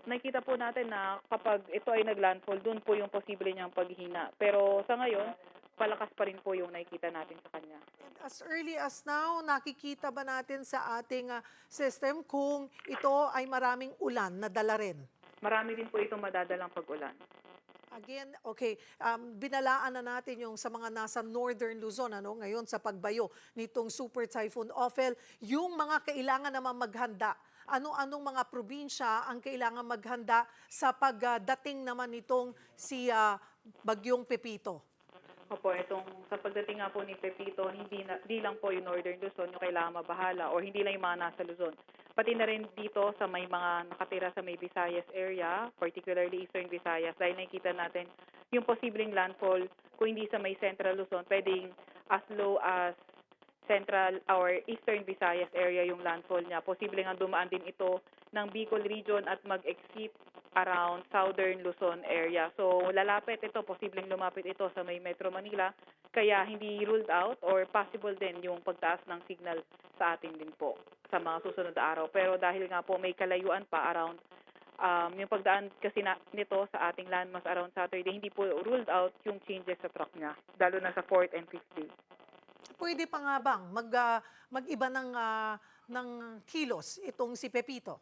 Nakikita po natin na kapag ito ay naglandfall, dun po yung posible niyang paghina. Pero sa ngayon, palakas pa rin po yung nakikita natin sa kanya. And as early as now, nakikita ba natin sa ating system kung ito ay maraming ulan na dala rin? Marami din po itong madadalang pag-ulan. Again, okay, binalaan na natin yung sa mga nasa Northern Luzon, ngayon sa pagbayo nitong Super Typhoon Ophel, yung mga kailangan naman maghanda. Ano-anong mga probinsya ang kailangan maghanda sa pagdating naman nitong si Bagyong Pepito? Opo, sa pagdating nga po ni Pepito, hindi lang po yung Northern Luzon yung kailangan mabahala or hindi lang yung mga nasa Luzon. Pati na rin dito sa may mga nakatira sa may Visayas area, particularly Eastern Visayas, dahil nakikita natin yung posibleng landfall kung hindi sa may Central Luzon, pwedeng as low as Central or Eastern Visayas area yung landfall niya. Posible nga dumaan din ito ng Bicol region at mag-exit around Southern Luzon area. So lalapit ito, posibleng lumapit ito sa may Metro Manila, kaya hindi ruled out or possible din yung pagtaas ng signal sa atin din po sa mga susunod na araw. Pero dahil nga po may kalayuan pa around yung pagdaan kasi nito sa ating landmass around Saturday, hindi po ruled out yung changes sa truck niya, lalo na sa 4th and 5th day. Pwede pa nga bang mag-iba ng kilos itong si Pepito?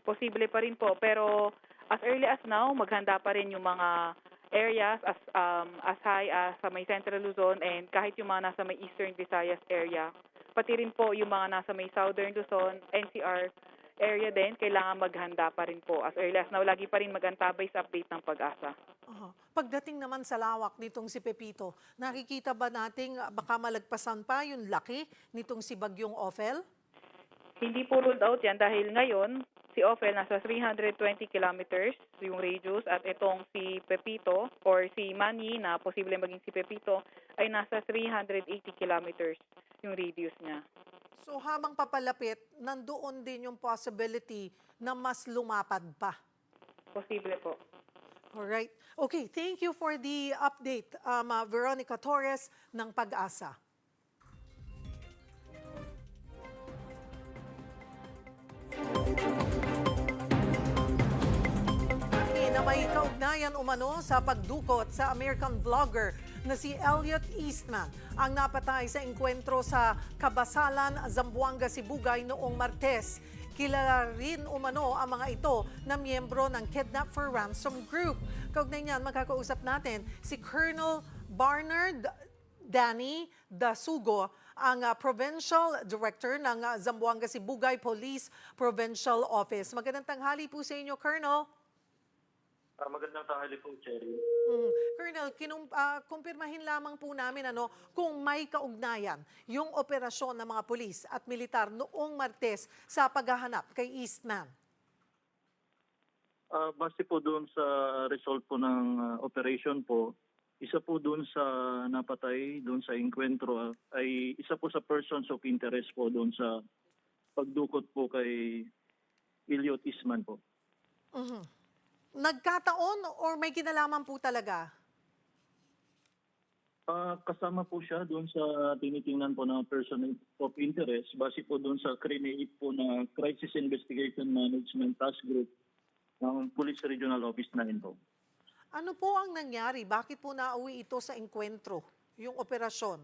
Posible pa rin po, pero as early as now, maghanda pa rin yung mga areas as high as sa may Central Luzon and kahit yung mga nasa may Eastern Visayas area. Pati rin po yung mga nasa may Southern Luzon, NCR area din, kailangan maghanda pa rin po. As early as now, lagi pa rin magantabay sa update ng Pag-asa. Pagdating naman sa lawak nitong si Pepito, nakikita ba nating baka malagpasan pa yung laki nitong si Bagyong Ophel? Hindi po ruled out yan dahil ngayon, si Ophel nasa 320 kilometers yung radius at itong si Pepito or si Manny na posible maging si Pepito ay nasa 380 kilometers yung radius niya. So habang papalapit, nandoon din yung possibility na mas lumapad pa. Posible po. Alright. Okay, thank you for the update, Veronica Torres ng Pag-asa. Na may kaugnayan umano sa pagdukot sa American vlogger na si Elliot Eastman ang napatay sa engkwentro sa Kabasalan, Zamboanga, Sibugay noong Martes. Kilala rin umano ang mga ito na miyembro ng Kidnap for Ransom Group. Kaugnay niyan, magkakausap natin si Colonel Barnard Danny Dasugo, ang Provincial Director ng Zamboanga Sibugay Police Provincial Office. Magandang tanghali po sa inyo, Colonel. Magandang tanghali po, Cherry. Colonel, kumpirmahin lamang po namin kung may kaugnayan yung operasyon ng mga pulis at militar noong Martes sa paghahanap kay Eastman. Base po doon sa result po ng operation po, isa po doon sa napatay, doon sa enkwentro, ay isa po sa persons of interest po doon sa pagdukot po kay Elliot Eastman po. Nagkataon or may kinalaman po talaga? Kasama po siya doon sa tinitingnan po ng person of interest base po doon sa create po na Crisis Investigation Management Task Group ng Police Regional Office 9 po. Ano po ang nangyari? Bakit po nauwi ito sa enkwentro, yung operasyon?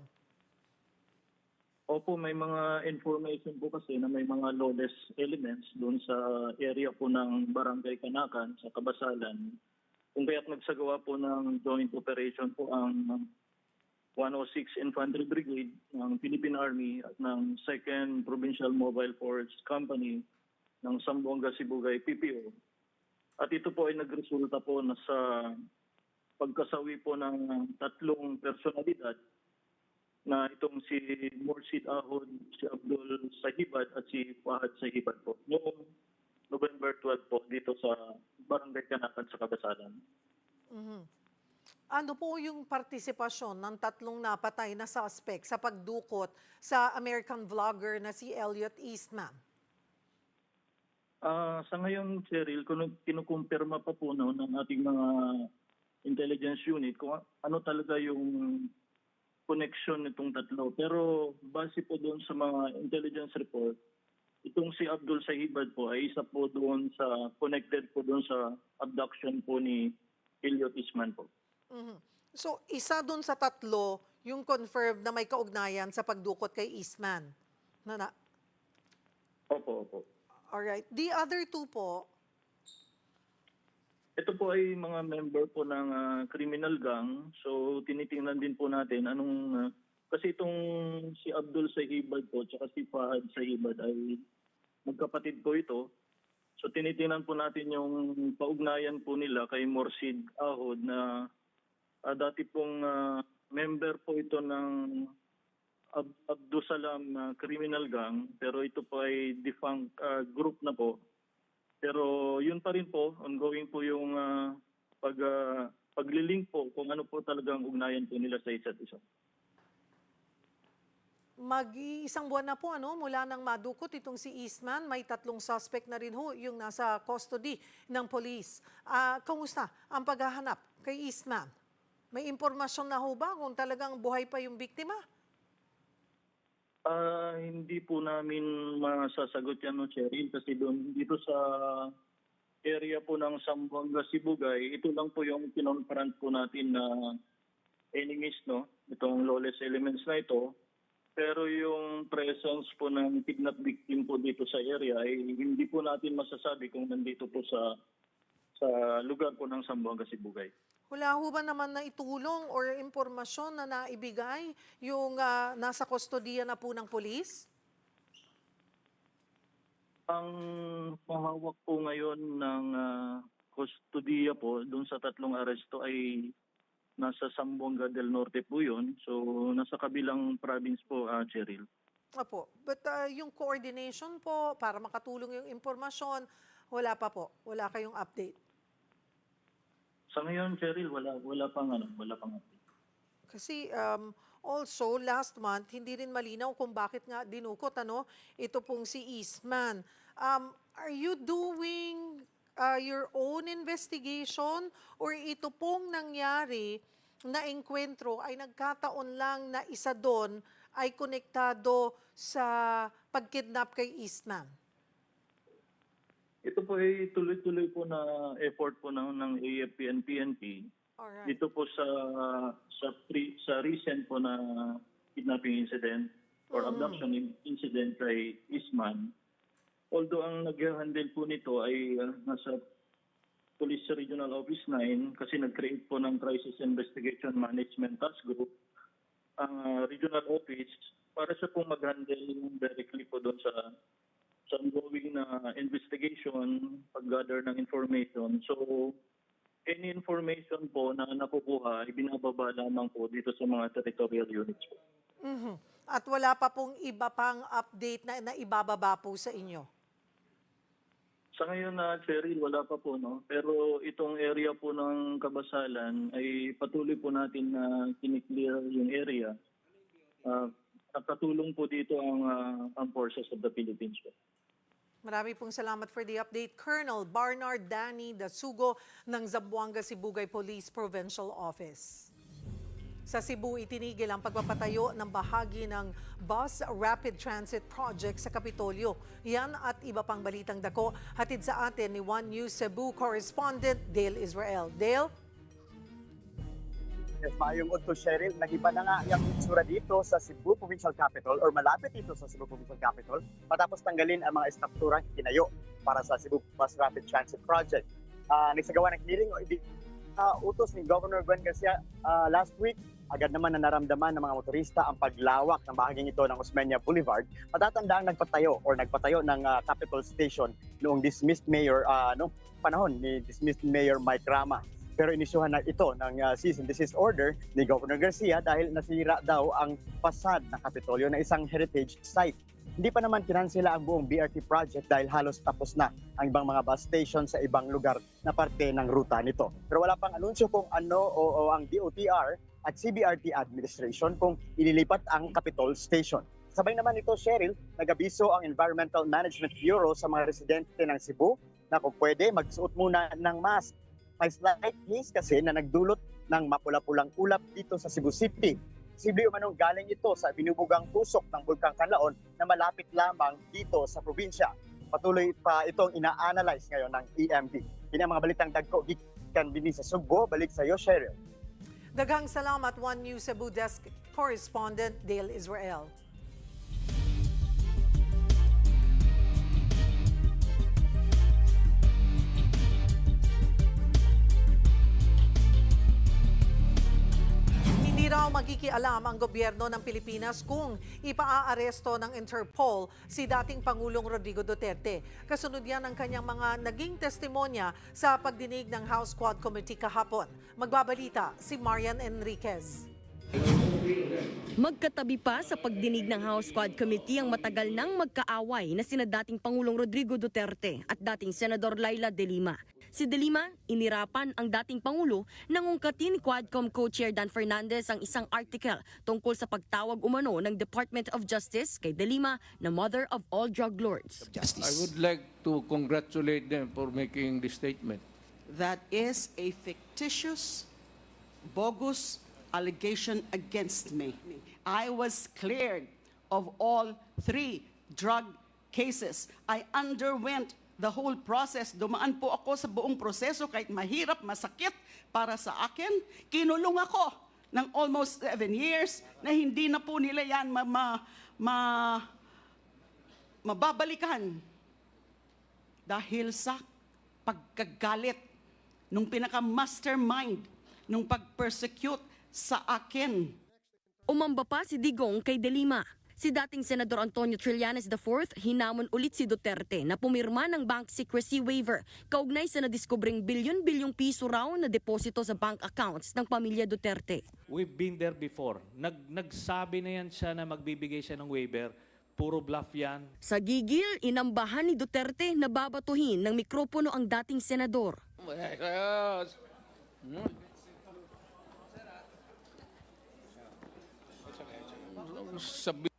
Opo, may mga information po kasi na may mga lawless elements doon sa area po ng Barangay Kanakan sa Kabasalan. Kung kaya't nagsagawa po ng joint operation po ang 106 Infantry Brigade ng Philippine Army at ng 2nd Provincial Mobile Force Company ng Zamboanga Sibugay PPO. At ito po ay nagresulta po na sa pagkasawi po ng 3 personalidad na itong si Morsid Ahod, si Abdul Sahibad at si Fahad Sahibad po. Noong November 12 po dito sa Barangay Kanakan sa Kabasalan. Ano po yung partisipasyon ng 3 napatay na suspect sa pagdukot sa American vlogger na si Elliot Eastman? Sa ngayon, Cheryl, kinukumpirma pa po ng ating mga intelligence unit kung ano talaga yung connection nitong 3. Pero base po doon sa mga intelligence report, itong si Abdul Sahibad po ay isa po doon sa connected po doon sa abduction po ni Elliot Eastman po. So, isa doon sa 3 yung confirmed na may kaugnayan sa pagdukot kay Eastman. Opo. Alright. The other 2 po? Ito po ay mga member po ng criminal gang. So tinitingnan din po natin kasi itong si Abdul Sahibad po at si Fahad Sahibad ay magkapatid po ito. So tinitingnan po natin yung paugnayan po nila kay Morsid Ahod na dati pong member po ito ng Abdusalam criminal gang, pero ito po ay defunct group na po. Pero yun pa rin po, ongoing po yung paglilink po kung ano po talagang ugnayan po nila sa isa't isa. Mag-iisang buwan na po mula nang madukot itong si Eastman, may 3 suspect na rin ho yung nasa custody ng police. Kamusta ang paghahanap kay Eastman? May impormasyon na ho ba kung talagang buhay pa yung biktima? Hindi po namin masasagot yan, no, Cheryl, kasi dito sa area po ng Zamboanga, Sibugay, ito lang po yung kinonfront po natin na enemies, no? Itong lawless elements na ito. Pero yung presence po ng kidnap victim po dito sa area ay hindi po natin masasabi kung nandito po sa lugar po ng Zamboanga, Sibugay. Wala ho ba naman na itulong or impormasyon na naibigay yung nasa kustodiya na po ng polis? Ang mahawak po ngayon ng kustodiya po doon sa 3 aresto ay nasa Zamboanga del Norte po yun. So, nasa kabilang province po, Cheryl. Opo. But yung coordination po, para makatulong yung impormasyon, wala pa po. Wala kayong update. Sa ngayon, Cheryl, wala pang update. Kasi also, last month, hindi rin malinaw kung bakit nga dinukot ito pong si Eastman. Are you doing your own investigation or ito pong nangyari na engkwentro ay nagkataon lang na isa doon ay konektado sa pagkidnap kay Eastman? Ito po ay tuloy-tuloy po na effort po ng AFP and PNP. Alright. Dito po sa recent po na kidnapping incident or abduction incident kay Eastman. Although ang nag-handle po nito ay nasa Police Regional Office 9 kasi nag-create po ng Crisis Investigation Management Task Group ang regional office para siya pong mag-handle directly po doon sa ongoing na investigation, pag-gather ng information. So, any information po na nakukuha ay binababa lamang po dito sa mga territorial units po. At wala pa pong iba pang update na ibababa po sa inyo? Sa ngayon na Cheryl, wala pa po, no? Pero itong area po ng Kabasalan ay patuloy po natin na kiniklear yung area. At katulong po dito ang forces of the Philippines po. Marami pong salamat for the update. Colonel Barnard Danny Dasugo ng Zamboanga Sibugay Police Provincial Office. Sa Cebu, itinigil ang pagpapatayo ng bahagi ng Bus Rapid Transit Project sa Kapitolyo. Yan at iba pang balitang dako, hatid sa atin ni One News Cebu correspondent Dale Israel. Dale? Yes, maayong udto, Cheryl. Nag-iba na nga yung itsura dito sa Cebu Provincial Capital or malapit dito sa Cebu Provincial Capital matapos tanggalin ang mga estrukturang tinayo para sa Cebu Bus Rapid Transit Project. Nagsagawa ng hearing o utos ni Governor Gwen Garcia last week. Agad naman na naramdaman ng mga motorista ang paglawak ng bahaging ito ng Osmeña Boulevard. Matatanda ang nagpatayo ng Capitol Station noong dismissed mayor, noong panahon ni dismissed Mayor Mike Rama. Pero inisyuhan na ito ng cease and desist order ni Governor Garcia dahil nasira daw ang fasad ng Kapitolyo na isang heritage site. Hindi pa naman kinansela ang buong BRT project dahil halos tapos na ang ibang mga bus station sa ibang lugar na parte ng ruta nito. Pero wala pang anunsyo kung ano o ang DOTR at CBRT administration kung ililipat ang Capitol Station. Sabay naman ito, Cheryl, nag-abiso ang Environmental Management Bureau sa mga residente ng Cebu na kung pwede magsuot muna ng mask. May slight haze kasi na nagdulot ng mapula-pulang ulap dito sa Cebu City. Posible umanong galing ito sa binubugang tusok ng Bulkang Kanlaon na malapit lamang dito sa probinsya. Patuloy pa itong ina-analyze ngayon ng EMD. Yan ang mga balitang dagko gikan din sa Sugbo. Balik sa iyo, Cheryl. Daghang salamat, One News Cebu Desk Correspondent Dale Israel. Hindi raw magkikialam ang gobyerno ng Pilipinas kung ipaaaresto ng Interpol si dating Pangulong Rodrigo Duterte. Kasunod yan ang kanyang mga naging testimonya sa pagdinig ng House Quad Committee kahapon. Magbabalita si Marian Enriquez. Magkatabi pa sa pagdinig ng House Quad Committee ang matagal nang magkaaway na sina dating Pangulong Rodrigo Duterte at dating Senador Laila De Lima. Si De Lima, inirapan ang dating Pangulo nang ungkatin ni Quadcom Co-Chair Dan Fernandez ang isang article tungkol sa pagtawag umano ng Department of Justice kay De Lima na mother of all drug lords. I would like to congratulate them for making this statement. That is a fictitious, bogus allegation against me. I was cleared of all 3 drug cases. I underwent the whole process. Dumaan po ako sa buong proseso kahit mahirap, masakit para sa akin. Kinulong ako ng almost 7 years na hindi na po nila yan mababalikan dahil sa pagkagalit nung pinaka-mastermind nung pag-persecute sa akin. Umamba pa si Digong kay De Lima. Si dating Senador Antonio Trillanes IV hinamon ulit si Duterte na pumirma ng bank secrecy waiver kaugnay sa nadiskubring bilyon-bilyong piso raw na deposito sa bank accounts ng pamilya Duterte. We've been there before. Nagsabi na yan siya na magbibigay siya ng waiver. Puro bluff yan. Sa gigil, inambahan ni Duterte na babatuhin ng mikropono ang dating senador. Sabi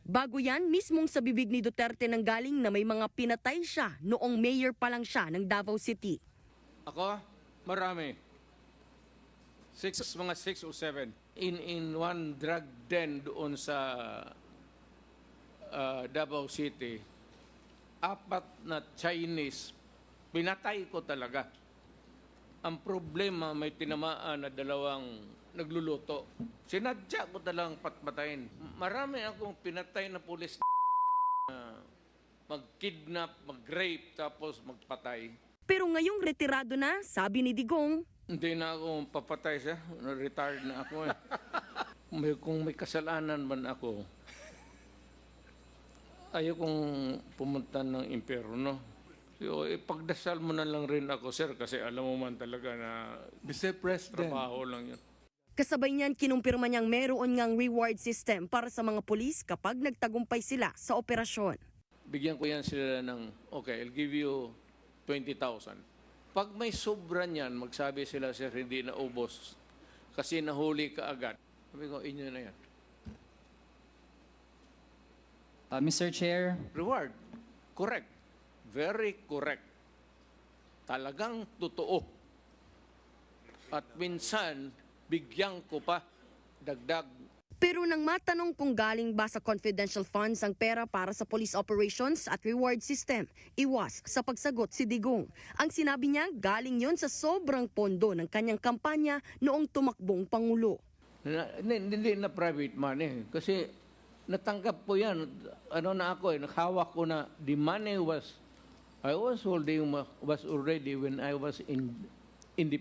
Bago yan, mismong sa bibig ni Duterte nang galing na may mga pinatay siya noong mayor pa lang siya ng Davao City. Ako, marami. Mga 6 o 7. In one drug den doon sa Davao City, 4 na Chinese, pinatay ko talaga. Ang problema, may tinamaan na 2 nagluluto. Sinadya ko talagang patpatayin. Marami akong pinatay na pulis na mag-kidnap, mag-rape, tapos magpatay. Pero ngayong retirado na, sabi ni Digong, Hindi na ako papatay siya. Retired na ako eh. Kung may kasalanan man ako, ayaw kong pumunta ng impyerno. So, ipagdasal mo na lang rin ako, sir, kasi alam mo man talaga na Mr. President, trabaho lang yun. kasabay niyan kinumpirma niyang meron ngang reward system para sa mga pulis kapag nagtagumpay sila sa operasyon. Bigyan ko yan sila ng, okay, I'll give you 20,000. Pag may sobra niyan, magsabi sila, sir, hindi na ubos kasi nahuli ka agad. Sabi ko, inyo na yan. Mr. Chair. Reward. Correct. Very correct. Talagang totoo. At minsan, bigyan ko pa dagdag. Pero nang matanong kung galing ba sa confidential funds ang pera para sa police operations at reward system, iwas sa pagsagot si Digong. Ang sinabi niya, galing yon sa sobrang pondo ng kanyang kampanya noong tumakbong Pangulo. Hindi na private money. Kasi natanggap ko yan. Ano na ako nakahawak ko na the money I was holding was already when I was in the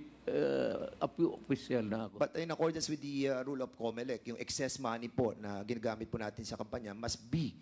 official na ako. But in accordance with the rule of COMELEC, yung excess money po na ginagamit po natin sa kampanya must be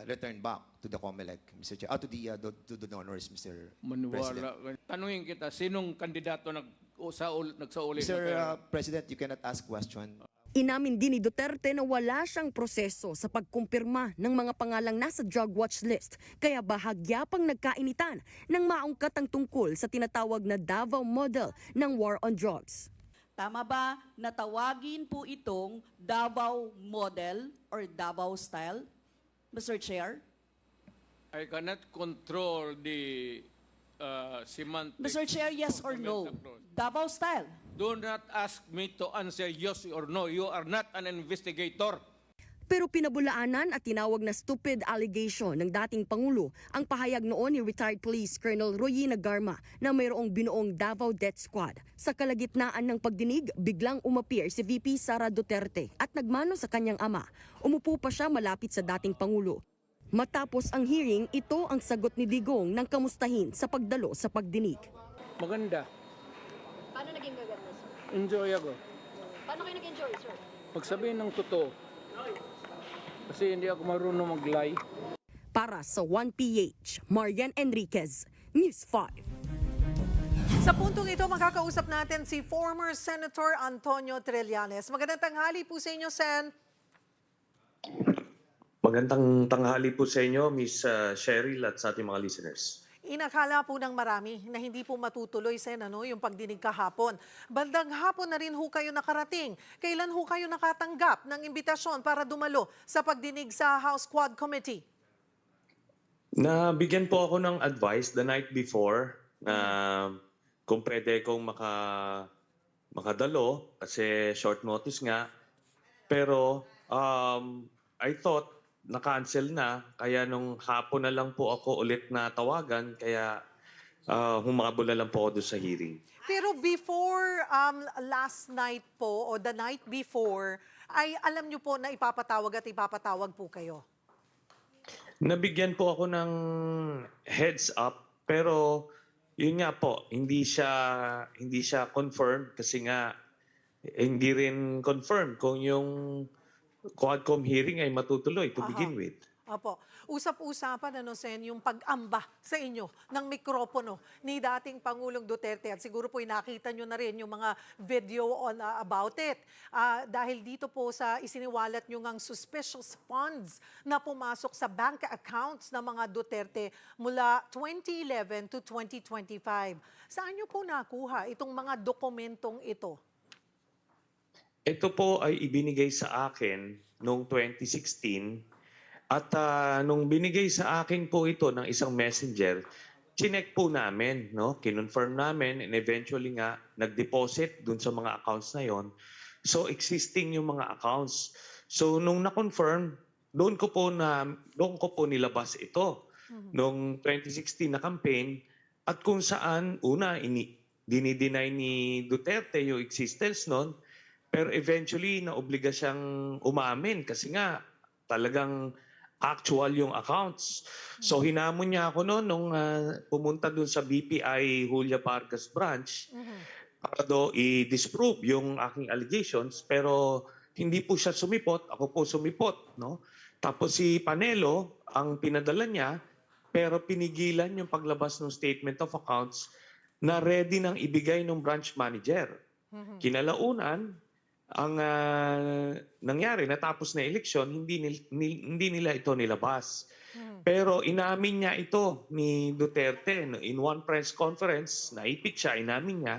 returned back to the COMELEC, Mr. Chair, to the donors, Mr. President. Tanungin kita, sinong kandidato nagsauli? Mr. President, you cannot ask question. Inamin din ni Duterte na wala siyang proseso sa pagkumpirma ng mga pangalang nasa drug watch list, kaya bahagya pang nagkainitan nang maungkat ang tungkol sa tinatawag na Davao model ng war on drugs. Tama ba na tawagin po itong Davao model or Davao style, Mr. Chair? I cannot control the semantics. Mr. Chair, yes or no? Davao style. Do not ask me to answer yes or no. You are not an investigator. Pero pinabulaanan at tinawag na stupid allegation ng dating Pangulo ang pahayag noon ni retired Police Colonel Royina Garma na mayroong binuong Davao Death Squad. Sa kalagitnaan ng pagdinig, biglang umapir si VP Sara Duterte at nagmano sa kanyang ama. Umupo pa siya malapit sa dating Pangulo. Matapos ang hearing, ito ang sagot ni Digong ng kamustahin sa pagdalo sa pagdinig. Maganda. Paano naging maganda, sir? Enjoy ako. Paano kayo nag-enjoy, sir? Pagsabihin ng totoo. Kasi hindi ako marunong mag-lie. Para sa 1PH, Marian Enriquez, News 5. Sa puntong ito, makakausap natin si former Senator Antonio Trillanes. Magandang tanghali po sa inyo, Sen. Magandang tanghali po sa inyo, Miss Cheryl, at sa ating mga listeners. Inakala po ng marami na hindi po matutuloy, Sen, yung pagdinig kahapon. Bandang hapon na rin ho kayo nakarating. Kailan ho kayo nakatanggap ng imbitasyon para dumalo sa pagdinig sa House Quad Committee? Nabigyan po ako ng advice the night before na kung pwede kong makadalo kasi short notice nga. Pero I thought na-cancel na, kaya nung hapon na lang po ako ulit na tawagan, kaya humabol na lang po ako doon sa hearing. Pero before last night po, o the night before, ay alam nyo po na ipapatawag po kayo? Nabigyan po ako ng heads up, pero yun nga po, hindi siya confirmed kasi nga hindi rin confirmed kung yung Quadcom hearing ay matutuloy to begin with. Opo. Usap-usapan, Sen, yung pag-amba sa inyo ng mikropono ni dating Pangulong Duterte. At siguro po nakita nyo na rin yung mga video about it. Dahil dito po sa isiniwalat nyo ngang suspicious funds na pumasok sa bank accounts ng mga Duterte mula 2011 to 2025. Saan nyo po nakuha itong mga dokumentong ito? Ito po ay ibinigay sa akin noong 2016 at nung binigay sa akin po ito ng isang messenger, chinek po namin, no? Kinonfirm namin and eventually nga nag-deposit dun sa mga accounts na yon. So existing yung mga accounts. So nung na-confirm, doon ko po nilabas ito nung 2016 na campaign at kung saan una dinideny ni Duterte yung existence noon. Pero eventually, naobliga siyang umamin kasi nga talagang actual yung accounts. So hinamon niya ako noon nung pumunta dun sa BPI Julia Vargas branch para i-disprove yung aking allegations. Pero hindi po siya sumipot, ako po sumipot. No? Tapos si Panelo, ang pinadala niya, pero pinigilan yung paglabas ng statement of accounts na ready nang ibigay ng branch manager. Kinalaunan, ang nangyari, natapos na eleksyon, hindi nila ito nilabas. Pero inamin niya ito ni Duterte in one press conference, naipit siya, inamin niya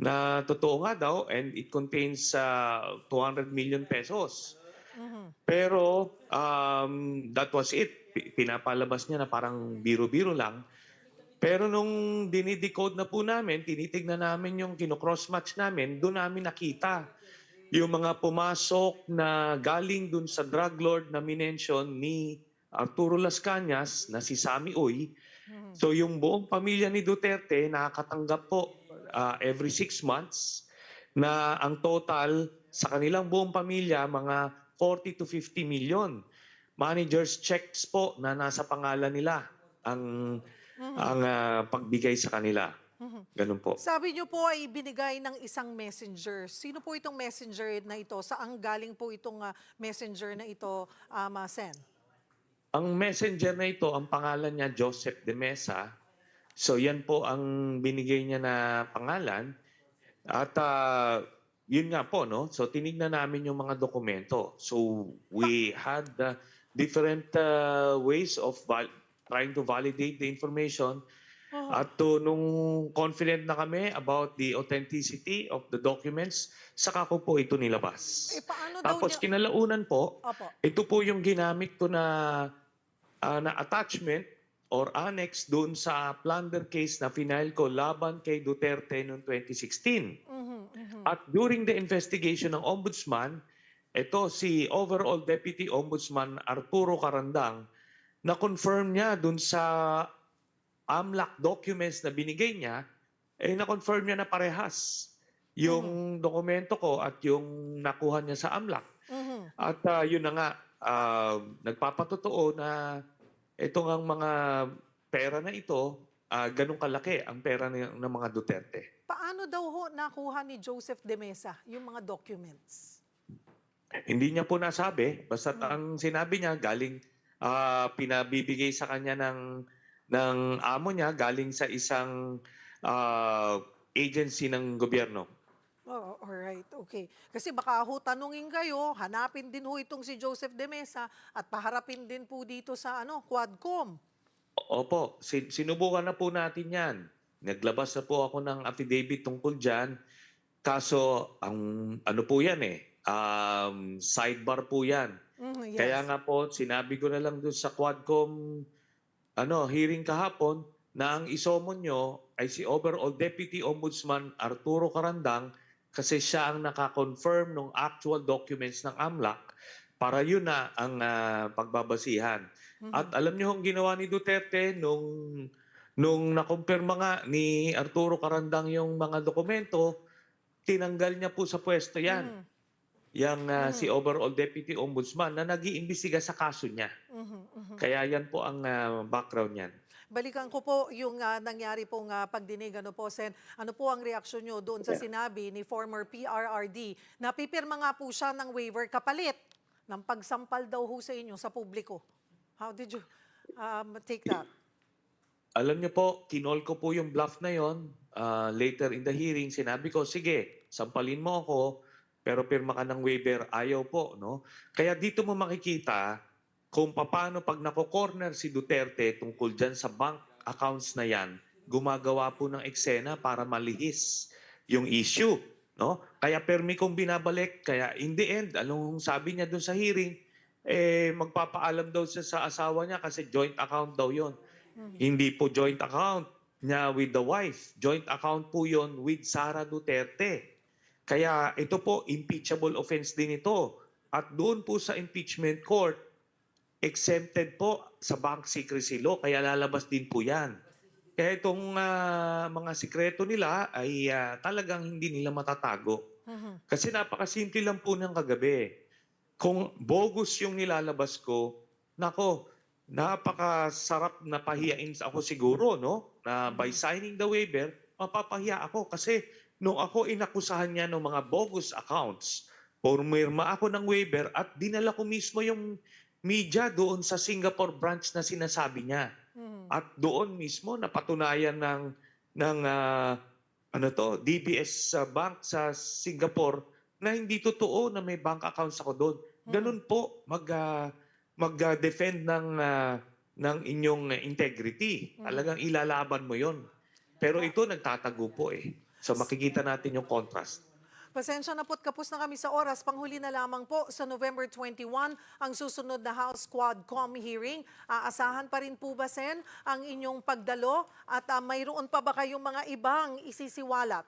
na totoo nga daw and it contains 200 million pesos. Pero that was it. Pinapalabas niya na parang biro-biro lang. Pero nung dinidecode na po namin, tinitignan namin yung kino-cross-match namin, doon namin nakita yung mga pumasok na galing dun sa drug lord na minention ni Arturo Las Cañas na si Sammy Uy. So yung buong pamilya ni Duterte nakakatanggap po every 6 months na ang total sa kanilang buong pamilya mga 40 to 50 million. Managers checks po na nasa pangalan nila ang pagbigay sa kanila. Ganun po. Sabi niyo po ay binigay ng isang messenger. Sino po itong messenger na ito? Saan galing po itong messenger na ito, Sen? Ang messenger na ito, ang pangalan niya Joseph de Mesa. So yan po ang binigay niya na pangalan. At yun nga po, no? So tinignan namin yung mga dokumento. So we had different ways of trying to validate the information. At nung confident na kami about the authenticity of the documents, saka ko po ito nilabas. Tapos kinalaunan po, ito po yung ginamit ko na attachment or annex doon sa plunder case na final ko laban kay Duterte noong 2016. At during the investigation ng Ombudsman, ito si Overall Deputy Ombudsman Arturo Carandang, na-confirm niya doon sa AMLAC documents na binigay niya, na-confirm niya na parehas yung dokumento ko at yung nakuha niya sa AMLAC. At yun na nga, nagpapatotoo na itong ang mga pera na ito, ganun kalaki ang pera ng mga Duterte. Paano daw ho nakuha ni Joseph de Mesa yung mga documents? Hindi niya po nasabi, basta ang sinabi niya galing pinabibigay sa kanya ng amo niya galing sa isang agency ng gobyerno. Oh, alright, okay. Kasi baka ho tanungin kayo, hanapin din ho itong si Joseph De Mesa at paharapin din po dito sa Quadcom. Opo, sinubukan na po natin yan. Naglabas na po ako ng affidavit tungkol dyan. Kaso, ano po yan sidebar po yan. Yes. Kaya nga po, sinabi ko na lang doon sa Quadcom hearing kahapon na ang isomon nyo ay si Overall Deputy Ombudsman Arturo Carandang kasi siya ang naka-confirm ng actual documents ng AMLAC para yun na ang pagbabasihan. At alam niyo ang ginawa ni Duterte nung nakumpirma nga ni Arturo Carandang yung mga dokumento, tinanggal niya po sa pwesto yan. Si Overall Deputy Ombudsman na nag-iimbestiga sa kaso niya. Kaya yan po ang background niyan. Balikan ko po yung nangyari pong pagdinig, Sen. Ano po ang reaksyon nyo doon sa sinabi ni former PRRD na pipirma nga po siya ng waiver kapalit ng pagsampal daw ho sa inyo sa publiko? How did you take that? Alam niyo po, kinol ko po yung bluff na yon. Later in the hearing, sinabi ko, sige, sampalin mo ako, pero pirma ka ng waiver, ayaw po. No? Kaya dito mo makikita kung paano pag nako-corner si Duterte tungkol dyan sa bank accounts na yan, gumagawa po ng eksena para malihis yung issue. No? Kaya permi kong binabalik, kaya in the end, anong sabi niya doon sa hearing, magpapaalam daw siya sa asawa niya kasi joint account daw yon. Hindi po joint account niya with the wife. Joint account po yon with Sara Duterte. Kaya ito po, impeachable offense din ito. At doon po sa impeachment court, exempted po sa bank secrecy law. Kaya lalabas din po yan. Kaya itong mga sikreto nila ay talagang hindi nila matatago. Kasi napakasimple lang po ng kagabi. Kung bogus yung nilalabas ko, nako, napakasarap na pahiyain ako siguro, no? Na by signing the waiver, mapapahiya ako. Kasi nung ako inakusahan niya ng mga bogus accounts, pumirma ako ng waiver at dinala ko mismo yung media doon sa Singapore branch na sinasabi niya. At doon mismo napatunayan ng DBS Bank sa Singapore na hindi totoo na may bank accounts ako doon. Ganun po mag-defend ng inyong integrity. Talagang ilalaban mo 'yon. Pero ito nagtatago po So makikita natin yung contrast. Pasensya na po't kapos na kami sa oras. Panghuli na lamang po sa November 21 ang susunod na House Quadcom hearing. Aasahan pa rin po ba, Sen, ang inyong pagdalo? At mayroon pa ba kayong mga ibang isisiwalat?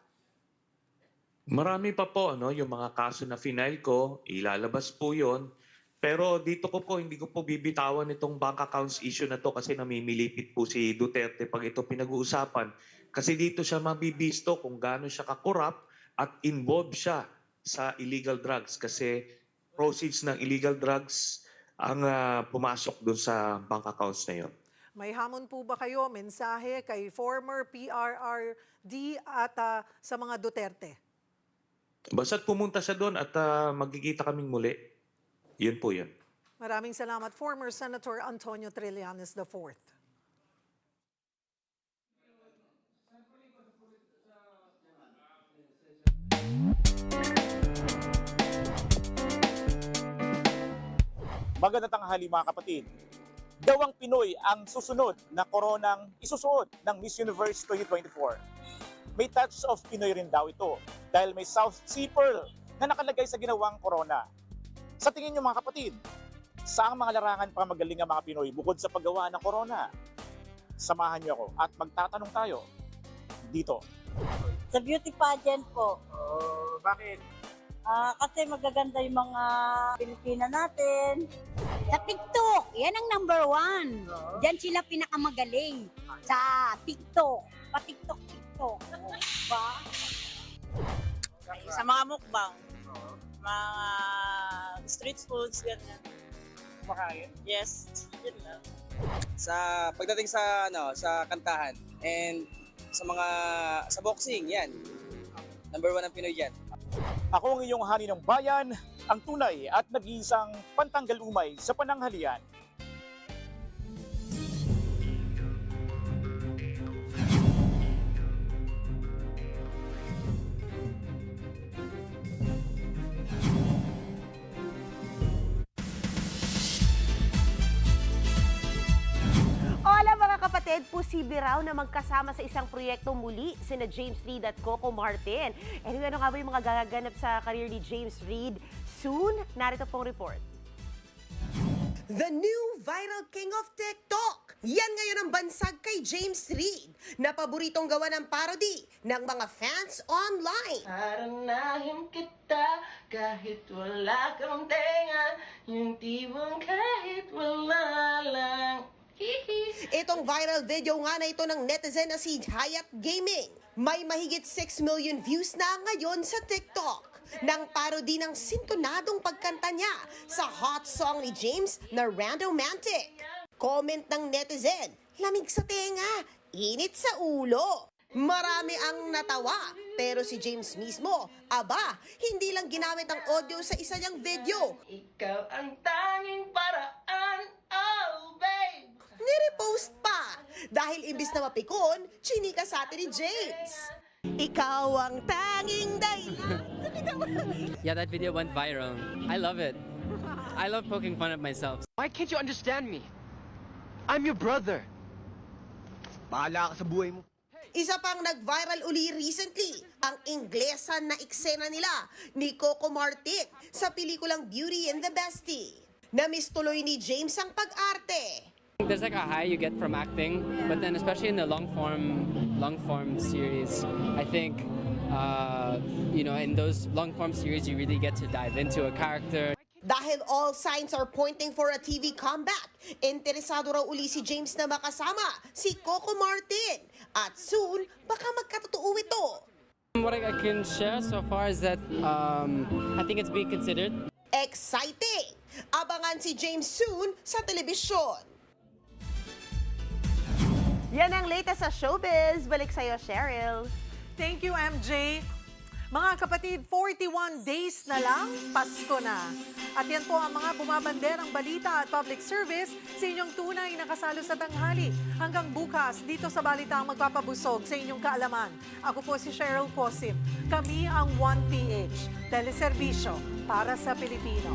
Marami pa po, yung mga kaso na final ko, ilalabas po yon. Pero dito hindi ko po bibitawan itong bank accounts issue na to kasi namimilipit po si Duterte pag ito pinag-uusapan. Kasi dito siya mabibisto kung gaano siya kakorap at involved siya sa illegal drugs kasi proceeds ng illegal drugs ang pumasok doon sa bank accounts na yon. May hamon po ba kayo, mensahe kay former PRRD at sa mga Duterte? Basta't pumunta siya doon at magkikita kaming muli. Yun po yun. Maraming salamat, former Senator Antonio Trillanes IV. Magandang tanghali mga kapatid. Dawang Pinoy ang susunod na koronang isusuot ng Miss Universe 2024. May touch of Pinoy rin daw ito dahil may South Sea Pearl na nakalagay sa ginawang korona. Sa tingin niyo mga kapatid, saang mga larangan pa magaling ang mga Pinoy bukod sa paggawa ng korona? Samahan niyo ako at magtatanong tayo dito. Sa beauty pageant po. Bakit? Kasi magaganda yung mga Pilipina natin. Sa TikTok, yan ang number 1. Diyan sila pinakamagaling. Sa TikTok. Pa-TikTok. Diba? Sa mga mukbang. Mga street foods, ganyan. Kumakain? Yes. Yun lang. Sa pagdating sa sa kantahan and sa boxing, yan. Number 1 ang Pinoy yan. Ako ang iyong hani ng bayan, ang tunay at nag-iisang pantanggal umay sa pananghalian. Ted, posible raw na magkasama sa isang proyekto muli sina James Reid at Coco Martin. Anyway, ano nga ba yung mga gaganap sa career ni James Reid soon? Narito pong report. The new viral king of TikTok. Yan ngayon ang bansag kay James Reid na paboritong gawa ng parody ng mga fans online. Aranahin kita kahit wala kang tenga, yung tibong kahit wala lang. Itong viral video nga na ito ng netizen na si Hayat Gaming. May mahigit 6 million views na ngayon sa TikTok ng parody ng sintonadong pagkanta niya sa hot song ni James na Randomantic. Comment ng netizen, lamig sa tenga, init sa ulo. Marami ang natawa, pero si James mismo, aba, hindi lang ginamit ang audio sa isa niyang video. Ikaw ang tanging paraan, oh babe. Nirepost pa, dahil imbis na mapikon, chinika sa atin ni James. Ikaw ang tanging dahilan. Yeah, that video went viral. I love it. I love poking fun at myself. Why can't you understand me? I'm your brother. Bahala ka sa buhay mo. Isa pang nag-viral uli recently, ang Inglesan na eksena nila ni Coco Martin sa pelikulang Beauty and the Bestie. Namiss tuloy ni James ang pag-arte. There's like a high you get from acting, but then especially in the long form series, I think, in those long form series, you really get to dive into a character. Dahil all signs are pointing for a TV comeback, interesado raw uli si James na makasama si Coco Martin. At soon, baka magkatotoo ito. What I can share so far is that I think it's being considered. Exciting! Abangan si James soon sa telebisyon. Yan ang latest sa showbiz. Balik sa'yo, Cheryl. Thank you, MJ. Mga kapatid, 41 days na lang, Pasko na. At yan po ang mga bumabanderang balita at public service sa inyong tunay na kasalo sa tanghali. Hanggang bukas, dito sa Balita ang magpapabusog sa inyong kaalaman. Ako po si Cheryl Cosim. Kami ang 1PH, teleserbisyo para sa Pilipino.